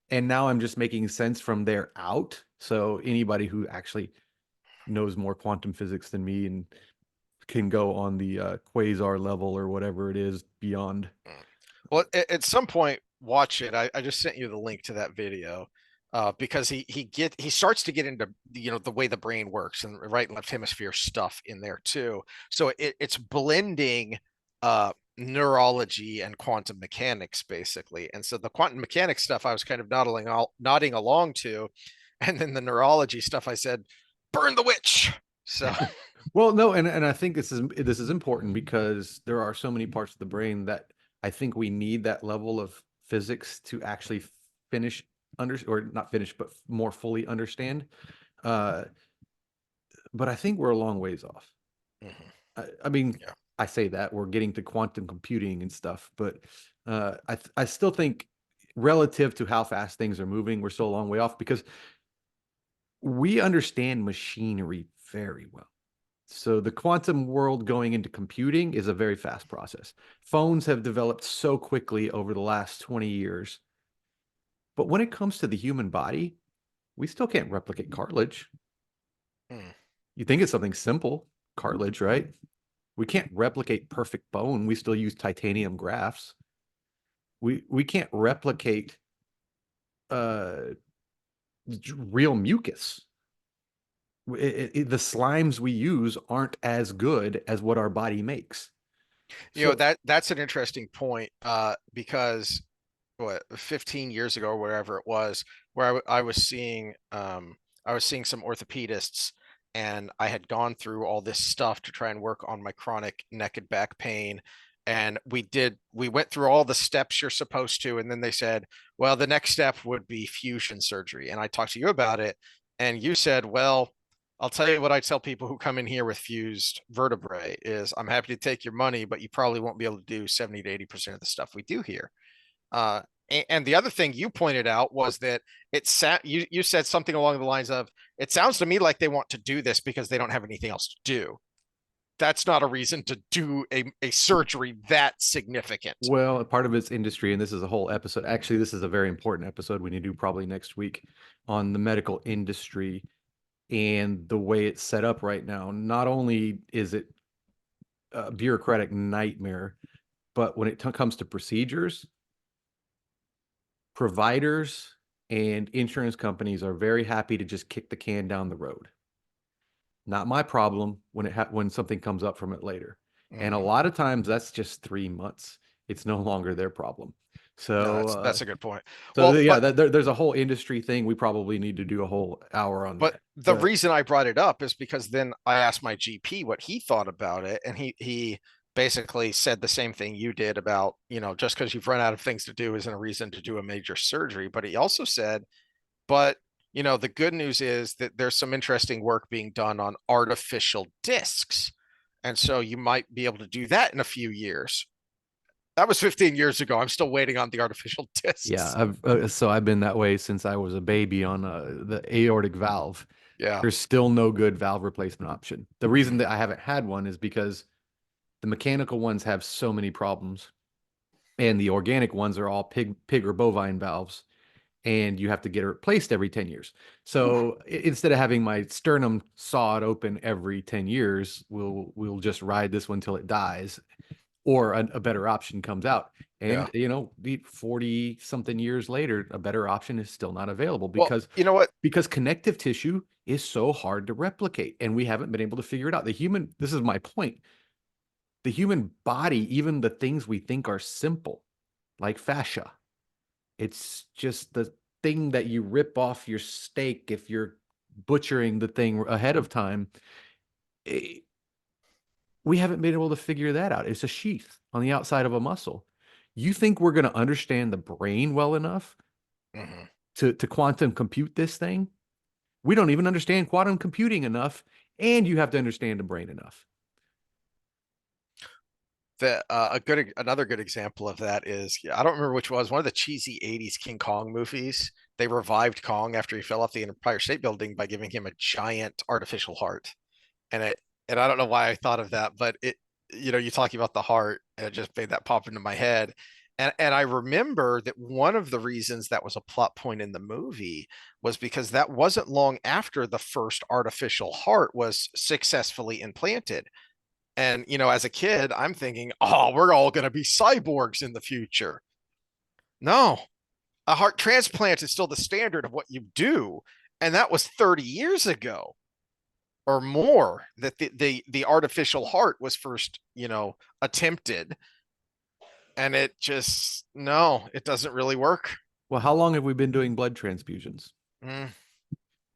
and now I'm just making sense from there out. So anybody who actually knows more quantum physics than me and can go on the quasar level or whatever it is beyond. well, at some point, watch it. I just sent you the link to that video. Because he starts to get into the way the brain works and right and left hemisphere stuff in there too. So it's blending neurology and quantum mechanics basically. And so the quantum mechanics stuff I was kind of nodding along to, and then the neurology stuff I said, burn the witch. So Well, no, and I think this is important because there are so many parts of the brain that I think we need that level of physics to actually finish or not finish, but more fully understand. Uh, but I think we're a long ways off. mhm, I mean, yeah. I say that we're getting to quantum computing and stuff, but I still think relative to how fast things are moving, we're still a long way off because we understand machinery very well. So the quantum world going into computing is a very fast process. Phones have developed so quickly over the last 20 years. But when it comes to the human body, we still can't replicate cartilage. Mm. You think it's something simple, cartilage, right? We can't replicate perfect bone. We still use titanium grafts. We can't replicate uh, real mucus. The slimes we use aren't as good as what our body makes. So That's an interesting point because what 15 years ago or whatever it was where I was seeing some orthopedists, and I had gone through all this stuff to try and work on my chronic neck and back pain, and we went through all the steps you're supposed to, and then they said, well, the next step would be fusion surgery, and I talked to you about it, and you said, well, I'll tell you what I tell people who come in here with fused vertebrae is I'm happy to take your money, but you probably won't be able to do 70 to 80% of the stuff we do here. uh, and the other thing you pointed out was that you said something along the lines of, it sounds to me like they want to do this because they don't have anything else to do. That's not a reason to do a surgery that significant. well, part of it's industry, and this is a whole episode. Actually, this is a very important episode we need to do probably next week on the medical industry and the way it's set up right now. Not only is it a bureaucratic nightmare, but when it comes to procedures, providers and insurance companies are very happy to just kick the can down the road. Not my problem when when something comes up from it later. And a Mhm. lot of times that's just 3 months. It's no longer their problem. No, So that's a good point. so Well, yeah, but there's a whole industry thing. We probably need to do a whole hour on but that. the But reason I brought it up is because then I asked my GP what he thought about it, and he basically said the same thing you did about, just because you've run out of things to do isn't a reason to do a major surgery. But he also said, but the good news is that there's some interesting work being done on artificial discs. And so you might be able to do that in a few years. That was 15 years ago. I'm still waiting on the artificial yeah, discs. I've been that way since I was a baby on the aortic valve. Yeah. There's still no good valve replacement option. The reason Mhm. that I haven't had one is because the mechanical ones have so many problems, and the organic ones are all pig or bovine valves, and you have to get it replaced every 10 years. Whew. So instead of having my sternum sawed open every 10 years, we'll just ride this one till it dies, or a better option comes out. Yeah. And the 40 something years later, a better option is still not available Well, because you know what? connective tissue is so hard to replicate, and we haven't been able to figure it out. This is my point. The human body, even the things we think are simple, like fascia, it's just the thing that you rip off your steak if you're butchering the thing ahead of time. Eh, we haven't been able to figure that out. It's a sheath on the outside of a muscle. You think we're going to understand the brain well enough Mhm. to quantum compute this thing? We don't even understand quantum computing enough, and you have to understand the brain enough. Another good example of that is, I don't remember which was one of the cheesy '80s King Kong movies. They revived Kong after he fell off the Empire State Building by giving him a giant artificial heart. And I don't know why I thought of that, but you talking about the heart, and it just made that pop into my head. And I remember that one of the reasons that was a plot point in the movie was because that wasn't long after the first artificial heart was successfully implanted. And, as a kid, I'm thinking, oh, we're all going to be cyborgs in the future. No, a heart transplant is still the standard of what you do. And that was 30 years ago or more that the artificial heart was first, attempted. And it just, no, it doesn't really work. Well, how long have we been doing blood transfusions? Mm,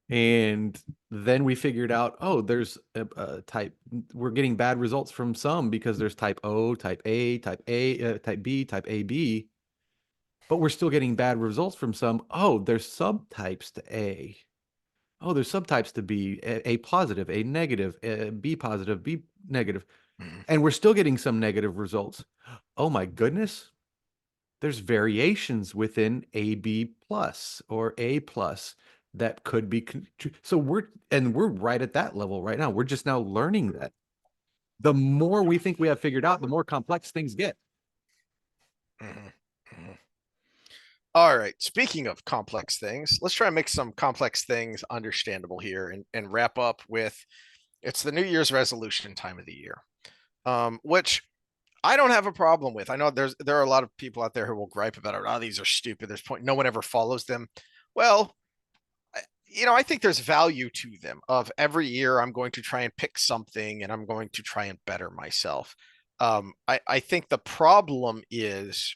And then we figured out, oh, there's a type, we're getting bad results from some because there's type O, type A, type B, type AB, but we're still getting bad results from some. Oh, there's subtypes to A. Oh, there's subtypes to B, A positive, A negative, B positive, B negative. mm, And we're still getting some negative results. Oh my goodness. There's variations within AB plus or A plus that could be so we're right at that level right now. We're just now learning that. The more we think we have figured out, the more complex things get. mm, mm. All right. Speaking of complex things, let's try and make some complex things understandable here and wrap up with, it's the New Year's resolution time of the year, which I don't have a problem with. I know there are a lot of people out there who will gripe about it. Oh, these are stupid. There's point. No one ever follows them. Well, I think there's value to them. Of every year, I'm going to try and pick something, and I'm going to try and better myself. I think the problem is,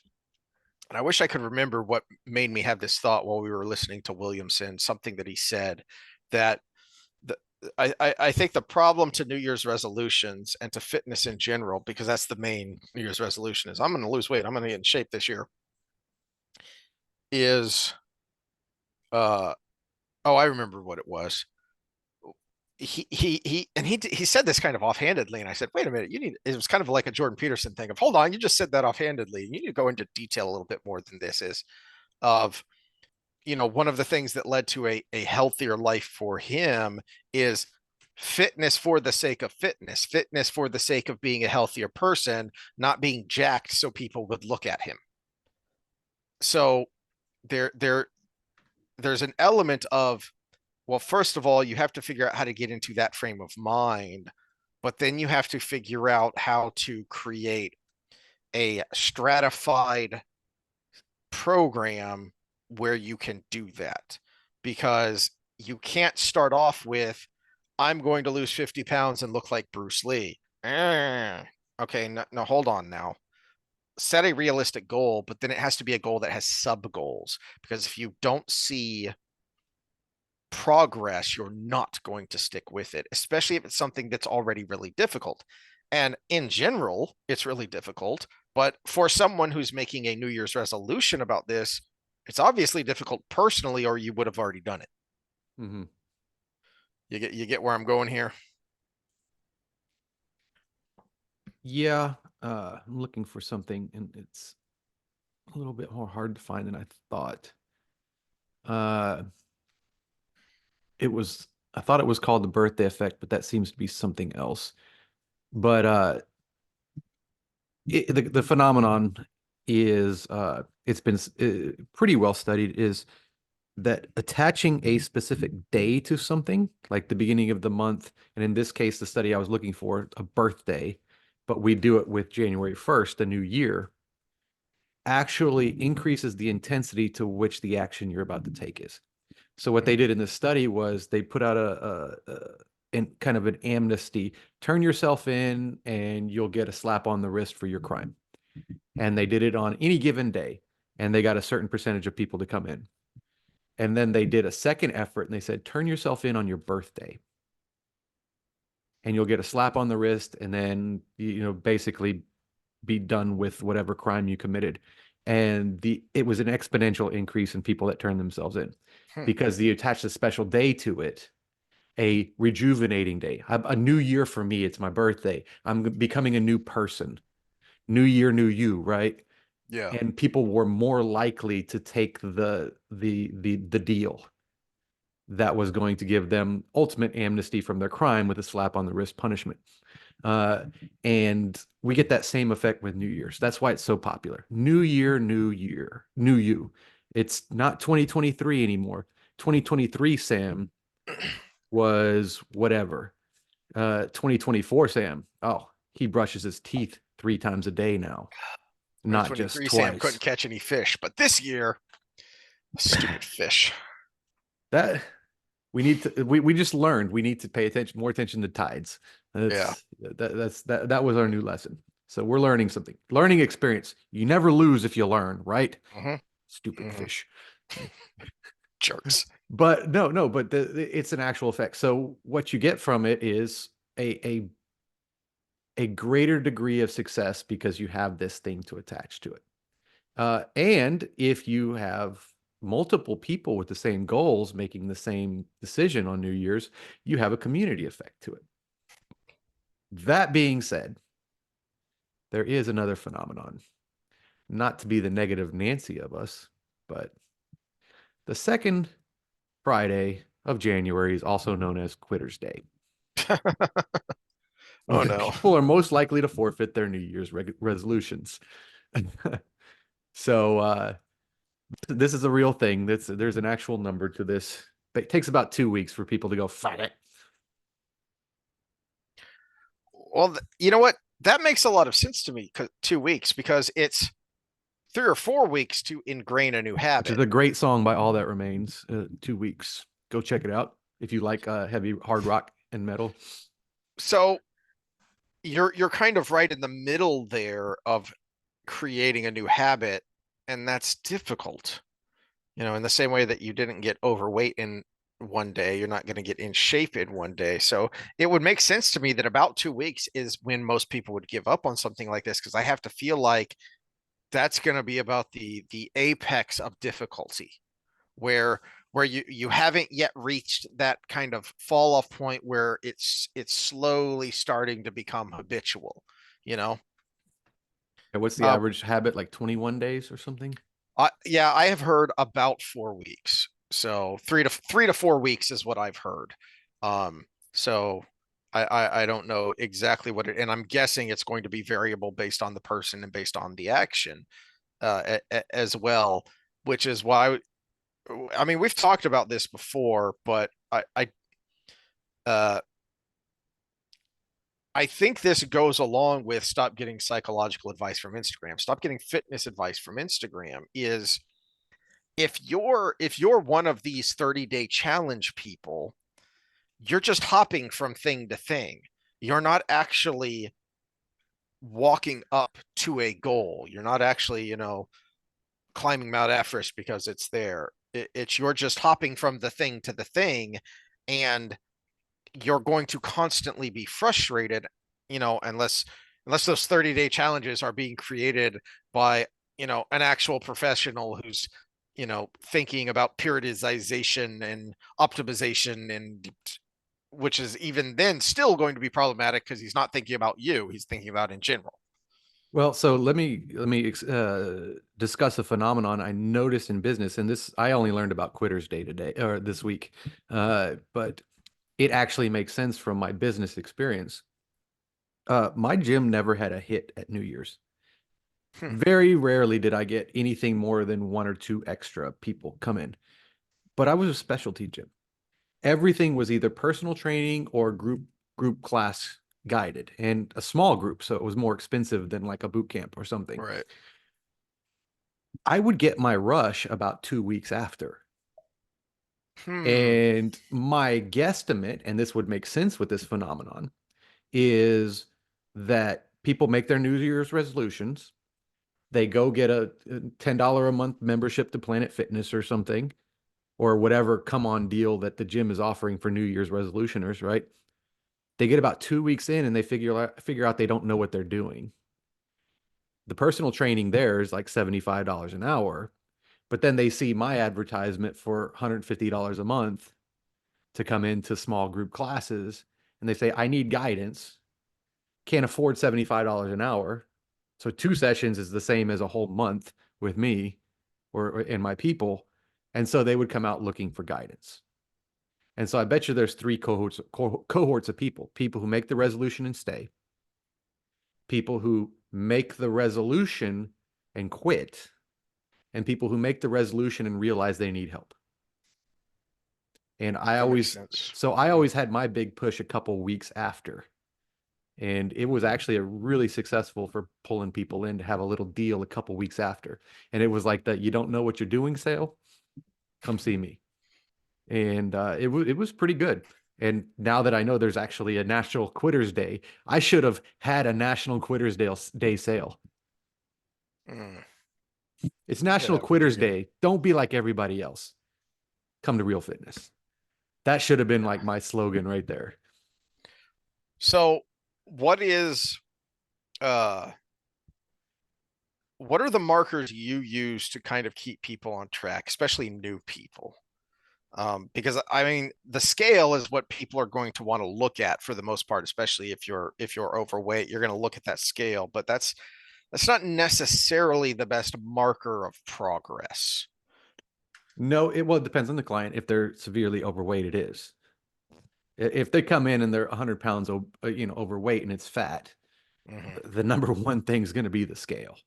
and I wish I could remember what made me have this thought while we were listening to Williamson. Something that he said that the I think the problem to New Year's resolutions and to fitness in general, because that's the main New Year's resolution, is I'm going to lose weight, I'm going to get in shape this year, is oh, I remember what it was. He said this kind of offhandedly, and I said, wait a minute, it was kind of like a Jordan Peterson thing of, hold on, you just said that offhandedly. You need to go into detail a little bit more than this is. Of, one of the things that led to a healthier life for him is fitness for the sake of fitness for the sake of being a healthier person, not being jacked so people would look at him. So there's an element of, well, first of all, you have to figure out how to get into that frame of mind, but then you have to figure out how to create a stratified program where you can do that, because you can't start off with, I'm going to lose 50 pounds and look like Bruce Lee. Okay, no, hold on now. Set a realistic goal, but then it has to be a goal that has sub goals, because if you don't see progress, you're not going to stick with it, especially if it's something that's already really difficult. And in general, it's really difficult. But for someone who's making a New Year's resolution about this, it's obviously difficult personally, or you would have already done it. Mm-hmm. You get where I'm going here. Yeah, I'm looking for something, and it's a little bit more hard to find than I thought. Uh, I thought it was called the birthday effect, but that seems to be something else. But the phenomenon is it's been pretty well studied, is that attaching a specific day to something, like the beginning of the month, and in this case, the study I was looking for, a birthday, but we do it with January 1st, the new year, actually increases the intensity to which the action you're about to take is. So what they did in this study was they put out kind of an amnesty. Turn yourself in and you'll get a slap on the wrist for your crime. And they did it on any given day, and they got a certain percentage of people to come in. And then they did a second effort and they said, turn yourself in on your birthday and you'll get a slap on the wrist and then, basically be done with whatever crime you committed. And it was an exponential increase in people that turned themselves in Hmm. because they attached a special day to it, a rejuvenating day, a new year for me. It's my birthday. I'm becoming a new person. New year, new you, right? Yeah. And people were more likely to take the deal that was going to give them ultimate amnesty from their crime with a slap on the wrist punishment. Uh, and we get that same effect with New Year's. That's why it's so popular. New year, new you. It's not 2023 anymore. 2023 Sam was whatever. 2024 Sam, oh, he brushes his teeth 3 times a day now, not just 2023 Sam couldn't twice. catch any fish, but this year, stupid fish. That we just learned we need to pay more attention to tides. Yeah. That was our new lesson. So we're learning something. Learning experience. You never lose if you learn, right? Hmm. Stupid Hmm. fish. Jerks. But no, but it's an actual effect. So what you get from it is a greater degree of success because you have this thing to attach to it. And if you have multiple people with the same goals making the same decision on New Year's, you have a community effect to it. That being said, there is another phenomenon, not to be the negative Nancy of us, but the second Friday of January is also known as Quitter's Day, Oh when no. people are most likely to forfeit their New Year's resolutions. So this is a real thing. There's an actual number to this. It takes about 2 weeks for people to go fight it. Well, you know what? That makes a lot of sense to me. 2 weeks because it's 3 or 4 weeks to ingrain a new Which is habit. a great song by All That Remains. 2 weeks. Go check it out if you like heavy hard rock and metal. So you're kind of right in the middle there of creating a new habit, and that's difficult. In the same way that you didn't get overweight in one day, you're not going to get in shape in one day. So it would make sense to me that about 2 weeks is when most people would give up on something like this, because I have to feel like that's going to be about the apex of difficulty, where you haven't yet reached that kind of fall off point where it's slowly starting to become habitual, you know. And what's the Um, average habit? Like 21 days or something? yeah, I have heard about 4 weeks. So 3 to 4 weeks is what I've heard. So I don't know exactly what it, and I'm guessing it's going to be variable based on the person and based on the action, as well, which is why I mean we've talked about this before, but uh I think this goes along with stop getting psychological advice from Instagram. Stop getting fitness advice from Instagram is if you're one of these 30-day challenge people, you're just hopping from thing to thing. You're not actually walking up to a goal. You're not actually, climbing Mount Everest because it's there. It's you're just hopping from the thing to the thing, and you're going to constantly be frustrated, unless those 30-day challenges are being created by, an actual professional who's, thinking about periodization and optimization, and which is even then still going to be problematic because he's not thinking about you, he's thinking about in general. Well, so let me discuss a phenomenon I noticed in business, and this I only learned about Quitter's Day today or this week, but it actually makes sense from my business experience. My gym never had a hit at New Year's. Hmm. Very rarely did I get anything more than one or two extra people come in, but I was a specialty gym. Everything was either personal training or group class guided, and a small group, so it was more expensive than like a boot camp or something. Right. I would get my rush about 2 weeks after. And my guesstimate, and this would make sense with this phenomenon, is that people make their New Year's resolutions. They go get a $10 a month membership to Planet Fitness or something, or whatever come on deal that the gym is offering for New Year's resolutioners, right? They get about 2 weeks in and they figure out they don't know what they're doing. The personal training there is like $75 an hour, but then they see my advertisement for $150 a month to come into small group classes, and they say, I need guidance, can't afford $75 an hour. So 2 sessions is the same as a whole month with me or and my people. And so they would come out looking for guidance. And so I bet you there's three cohorts of people who make the resolution and stay, people who make the resolution and quit, and people who make the resolution and realize they need help. And I That makes always, sense. so I always had my big push a couple weeks after. And it was actually a really successful for pulling people in to have a little deal a couple weeks after. And it was like the you don't know what you're doing sale. Come see me. And it was pretty good. And now that I know there's actually a National Quitters Day, I should have had a National Quitters Day sale. Mm. It's Yeah, National that would be Quitters good. Day. Don't be like everybody else. Come to Real Fitness. That should have been like my slogan right there. So, what is uh what are the markers you use to kind of keep people on track, especially new people? Because I mean, the scale is what people are going to want to look at for the most part, especially if you're overweight, you're going to look at that scale, but that's not necessarily the best marker of progress. No, it depends on the client. If they're severely overweight, it is. If they come in and they're 100 pounds, overweight and it's fat, Mm-hmm. the number one thing is going to be the scale.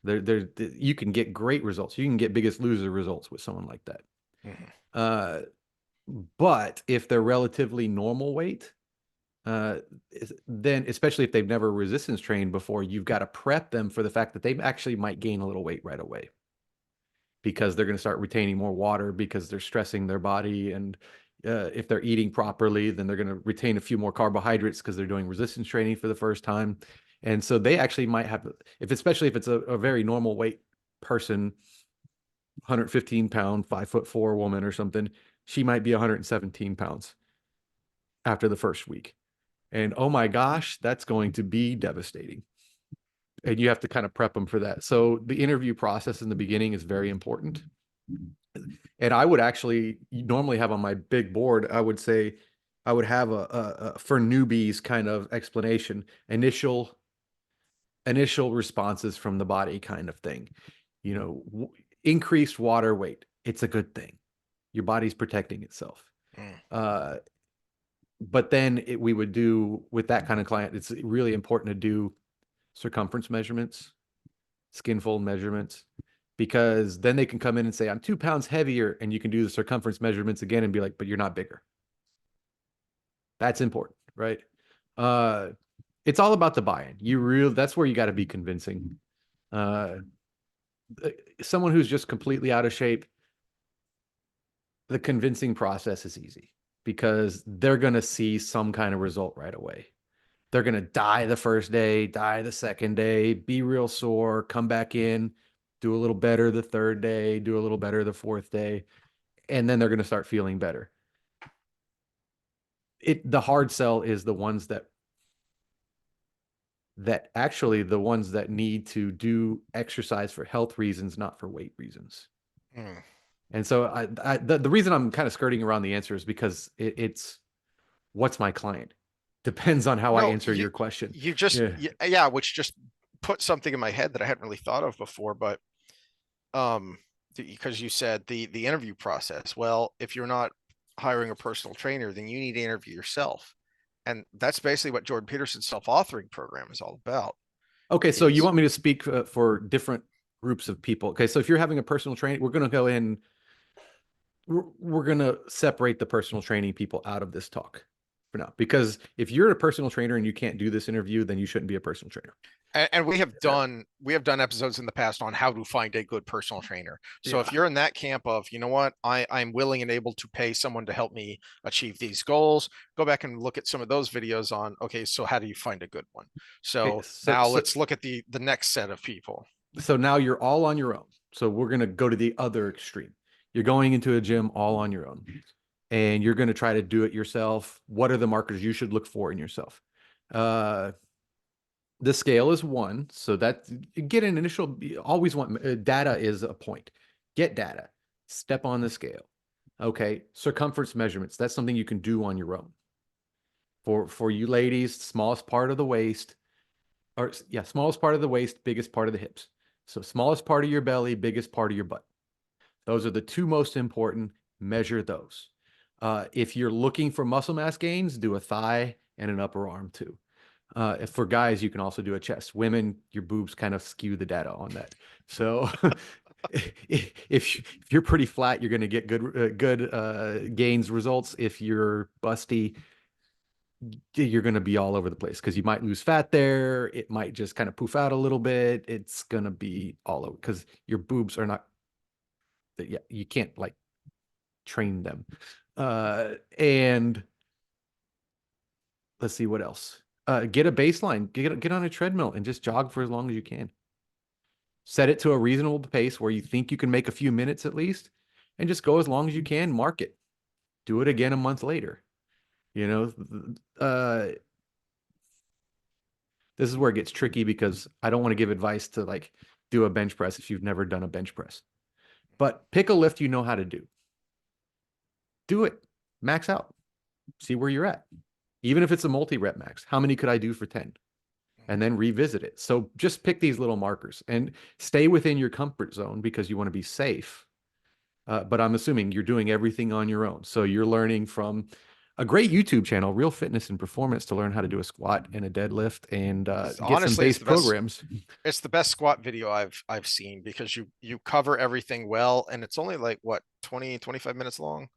You can get great results. You can get biggest loser results with someone like that. Mm-hmm. Uh, but if they're relatively normal weight, then especially if they've never resistance trained before, you've got to prep them for the fact that they actually might gain a little weight right away because they're going to start retaining more water because they're stressing their body. And if they're eating properly, then they're going to retain a few more carbohydrates because they're doing resistance training for the first time. And so they actually might have, especially if it's a very normal weight person, 115-pound, 5'4" woman or something, she might be 117 pounds after the first week. And oh my gosh, that's going to be devastating. And you have to kind of prep them for that. So the interview process in the beginning is very important. And I would actually normally have on my big board, I would say I would have a for newbies kind of explanation, initial responses from the body kind of thing. Increased water weight. It's a good thing. Your body's protecting itself. Mm. But then we would do with that kind of client, it's really important to do circumference measurements, skin fold measurements, because then they can come in and say, I'm 2 pounds heavier. And you can do the circumference measurements again and be like, but you're not bigger. That's important, right? It's all about the buy-in. That's where you got to be convincing. Someone who's just completely out of shape, the convincing process is easy because they're going to see some kind of result right away. They're going to die the first day, die the second day, be real sore, come back in, do a little better the third day, do a little better the fourth day, and then they're going to start feeling better. The hard sell is the ones that need to do exercise for health reasons, not for weight reasons. Mm. And so the reason I'm kind of skirting around the answer is because it's what's my client depends on how I No, answer your question. you just Yeah. yeah, which just put something in my head that I hadn't really thought of before, but because you said the interview process. Well, if you're not hiring a personal trainer, then you need to interview yourself. And that's basically what Jordan Peterson's self-authoring program is all about. Okay, so you want me to speak for different groups of people. Okay, so if you're having a personal training, we're going to go in, we're going to separate the personal training people out of this talk. for now, because if you're a personal trainer and you can't do this interview, then you shouldn't be a personal trainer. And we have done episodes in the past on how to find a good personal trainer. So if Yeah. you're in that camp of, you know what, I'm willing and able to pay someone to help me achieve these goals, go back and look at some of those videos on, okay, so how do you find a good one? Okay, So now let's look at the next set of people. so now you're all on your own. So we're going to go to the other extreme. You're going into a gym all on your own, and you're going to try to do it yourself. What are the markers you should look for in yourself? The scale is 1. So that get an initial, always want data is a point. Get data, step on the scale. Okay. Circumference measurements. That's something you can do on your own. For you ladies, smallest part of the waist, or yeah, smallest part of the waist, biggest part of the hips. So smallest part of your belly, biggest part of your butt. Those are the 2 most important. Measure those. If you're looking for muscle mass gains, do a thigh and an upper arm too. If for guys, you can also do a chest. Women, your boobs kind of skew the data on that. So if you're pretty flat, you're going to get good gains results. If you're busty, you're going to be all over the place because you might lose fat there. It might just kind of poof out a little bit. It's going to be all over because your boobs are not, yeah, you can't like train them. And let's see what else. Get a baseline, get on a treadmill and just jog for as long as you can. Set it to a reasonable pace where you think you can make a few minutes at least, and just go as long as you can. Mark it. Do it again a month later. You know, this is where it gets tricky because I don't want to give advice to like do a bench press if you've never done a bench press. But pick a lift you know how to do. Do it. Max out. See where you're at. Even if it's a multi-rep max, how many could I do for 10? And then revisit it. So just pick these little markers and stay within your comfort zone because you want to be safe. But I'm assuming you're doing everything on your own. So you're learning from a great YouTube channel, Real Fitness and Performance, to learn how to do a squat and a deadlift and get some Honestly, base programs. It's the best squat video I've seen because you cover everything well, and it's only like what 25 minutes long.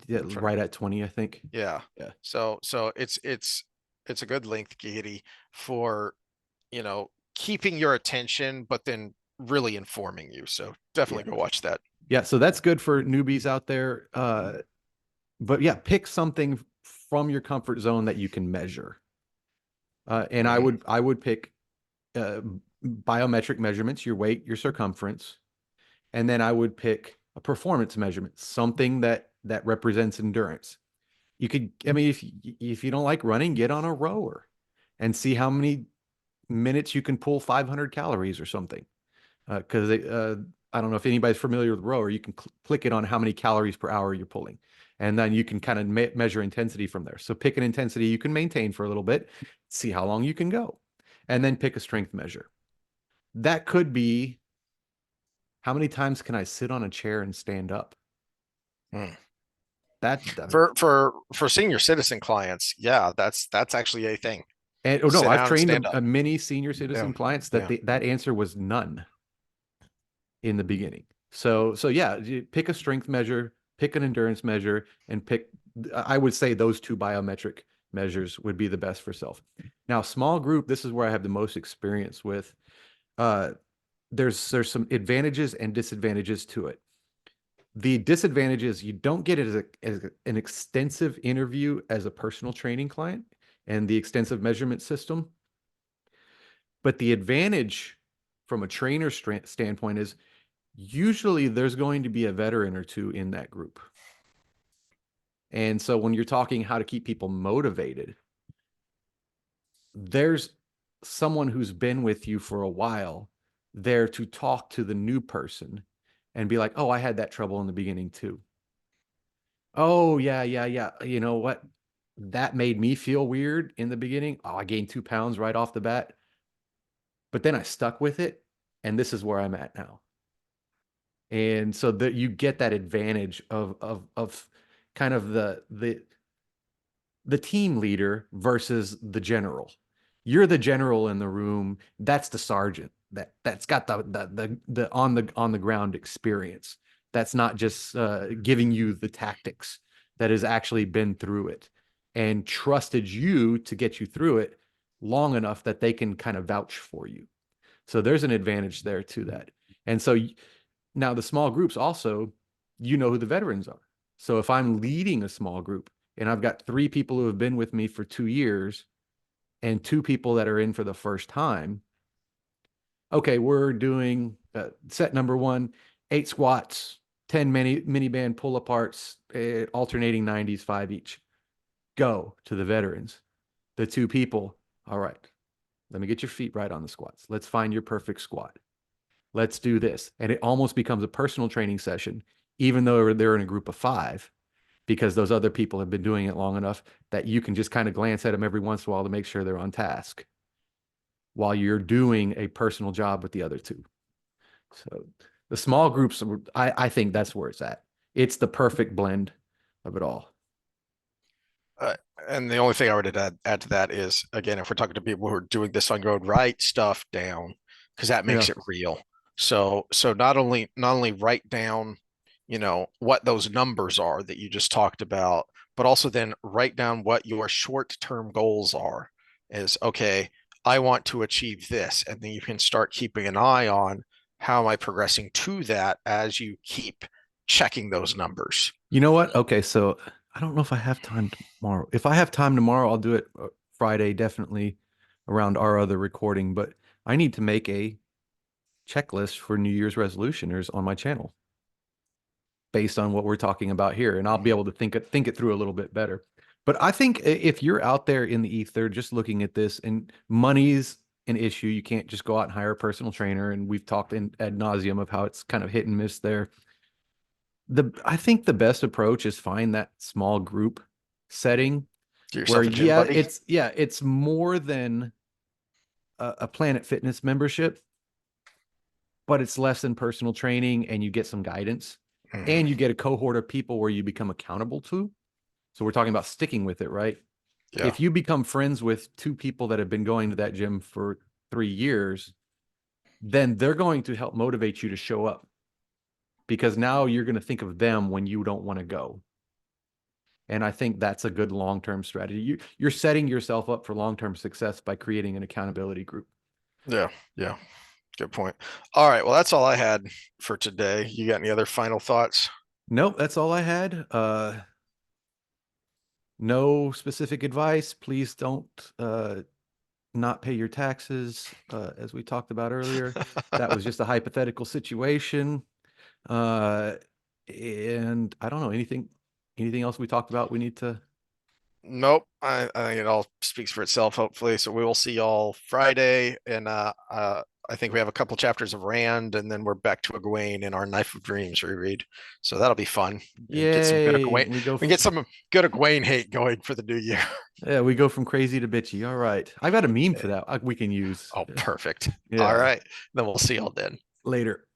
Right at 20, I think. Yeah. Yeah. So it's a good length, Katie, for keeping your attention, but then really informing you. So definitely go watch that. Yeah, so that's good for newbies out there. But yeah, pick something from your comfort zone that you can measure. And I would pick biometric measurements, your weight, your circumference, and then I would pick a performance measurement, something that represents endurance. You could, I mean, if you don't like running, get on a rower and see how many minutes you can pull 500 calories or something. Because I don't know if anybody's familiar with rower, you can click it on how many calories per hour you're pulling. And then you can kind of measure intensity from there. So pick an intensity you can maintain for a little bit, see how long you can go, and then pick a strength measure. That could be how many times can I sit on a chair and stand up? That for senior citizen clients, yeah, that's actually a thing. And no, I've trained a many senior citizen clients that that answer was none in the beginning. So yeah, pick a strength measure, pick an endurance measure, and I would say those 2 biometric measures would be the best for self. Now, small group, this is where I have the most experience with. There's some advantages and disadvantages to it. The disadvantage is you don't get it as an extensive interview as a personal training client and the extensive measurement system. But the advantage from a trainer standpoint is usually there's going to be a veteran or 2 in that group. And so when you're talking how to keep people motivated, there's someone who's been with you for a while there to talk to the new person and be like, oh, I had that trouble in the beginning too. Oh, yeah. You know what? That made me feel weird in the beginning. Oh, I gained 2 pounds right off the bat. But then I stuck with it, and this is where I'm at now. And so that you get that advantage of kind of the team leader versus the general. You're the general in the room. That's the sergeant that's got the on the ground experience. That's not just giving you the tactics, that has actually been through it. and trusted you to get you through it long enough that they can kind of vouch for you. So there's an advantage there to that. And so now the small groups also, you know who the veterans are. So if I'm leading a small group and I've got 3 people who have been with me for 2 years and 2 people that are in for the first time, okay, we're doing set number 1, 8 squats, 10 mini band pull aparts, alternating 90s, 5 each. Go to the veterans. The 2 people, all right, let me get your feet right on the squats. Let's find your perfect squat. Let's do this. And it almost becomes a personal training session, even though they're in a group of 5, because those other people have been doing it long enough that you can just kind of glance at them every once in a while to make sure they're on task while you're doing a personal job with the other 2. So the small groups, I think that's where it's at. It's the perfect blend of it all. And the only thing I would add to that is, again, if we're talking to people who are doing this on road, write stuff down, because that makes Yeah. it real. So not only write down, what those numbers are that you just talked about, but also then write down what your short-term goals are. Is, okay, I want to achieve this, and then you can start keeping an eye on how am I progressing to that as you keep checking those numbers. You know what? Okay, so I don't know if I have time tomorrow. If I have time tomorrow, I'll do it Friday, definitely around our other recording. But I need to make a checklist for New Year's resolutioners on my channel based on what we're talking about here, and I'll be able to think it through a little bit better. But I think if you're out there in the ether just looking at this, and money's an issue, you can't just go out and hire a personal trainer, and we've talked ad nauseum of how it's kind of hit and miss there. I think the best approach is find that small group setting Get where, yourself a gym buddy. it's more than a Planet Fitness membership, but it's less than personal training, and you get some guidance, and you get a cohort of people where you become accountable to. So we're talking about sticking with it, right? Yeah. If you become friends with 2 people that have been going to that gym for 3 years, then they're going to help motivate you to show up, because now you're going to think of them when you don't want to go. And I think that's a good long-term strategy. You're setting yourself up for long-term success by creating an accountability group. Yeah. Yeah. Good point. All right. Well, that's all I had for today. You got any other final thoughts? Nope, that's all I had. No specific advice. Please don't not pay your taxes, as we talked about earlier. That was just a hypothetical situation. And I don't know, anything else we talked about we need to. Nope. I think it all speaks for itself, hopefully. So we will see y'all Friday. And I think we have a couple chapters of Rand, and then we're back to Egwene in our Knife of Dreams reread. So that'll be fun. And get some good Yay, Egwene. We get some good Egwene hate going for the new year. Yeah, we go from crazy to bitchy. All right. I got a meme for that we can use. Oh, perfect. Yeah. All right. Then we'll see y'all then. Later.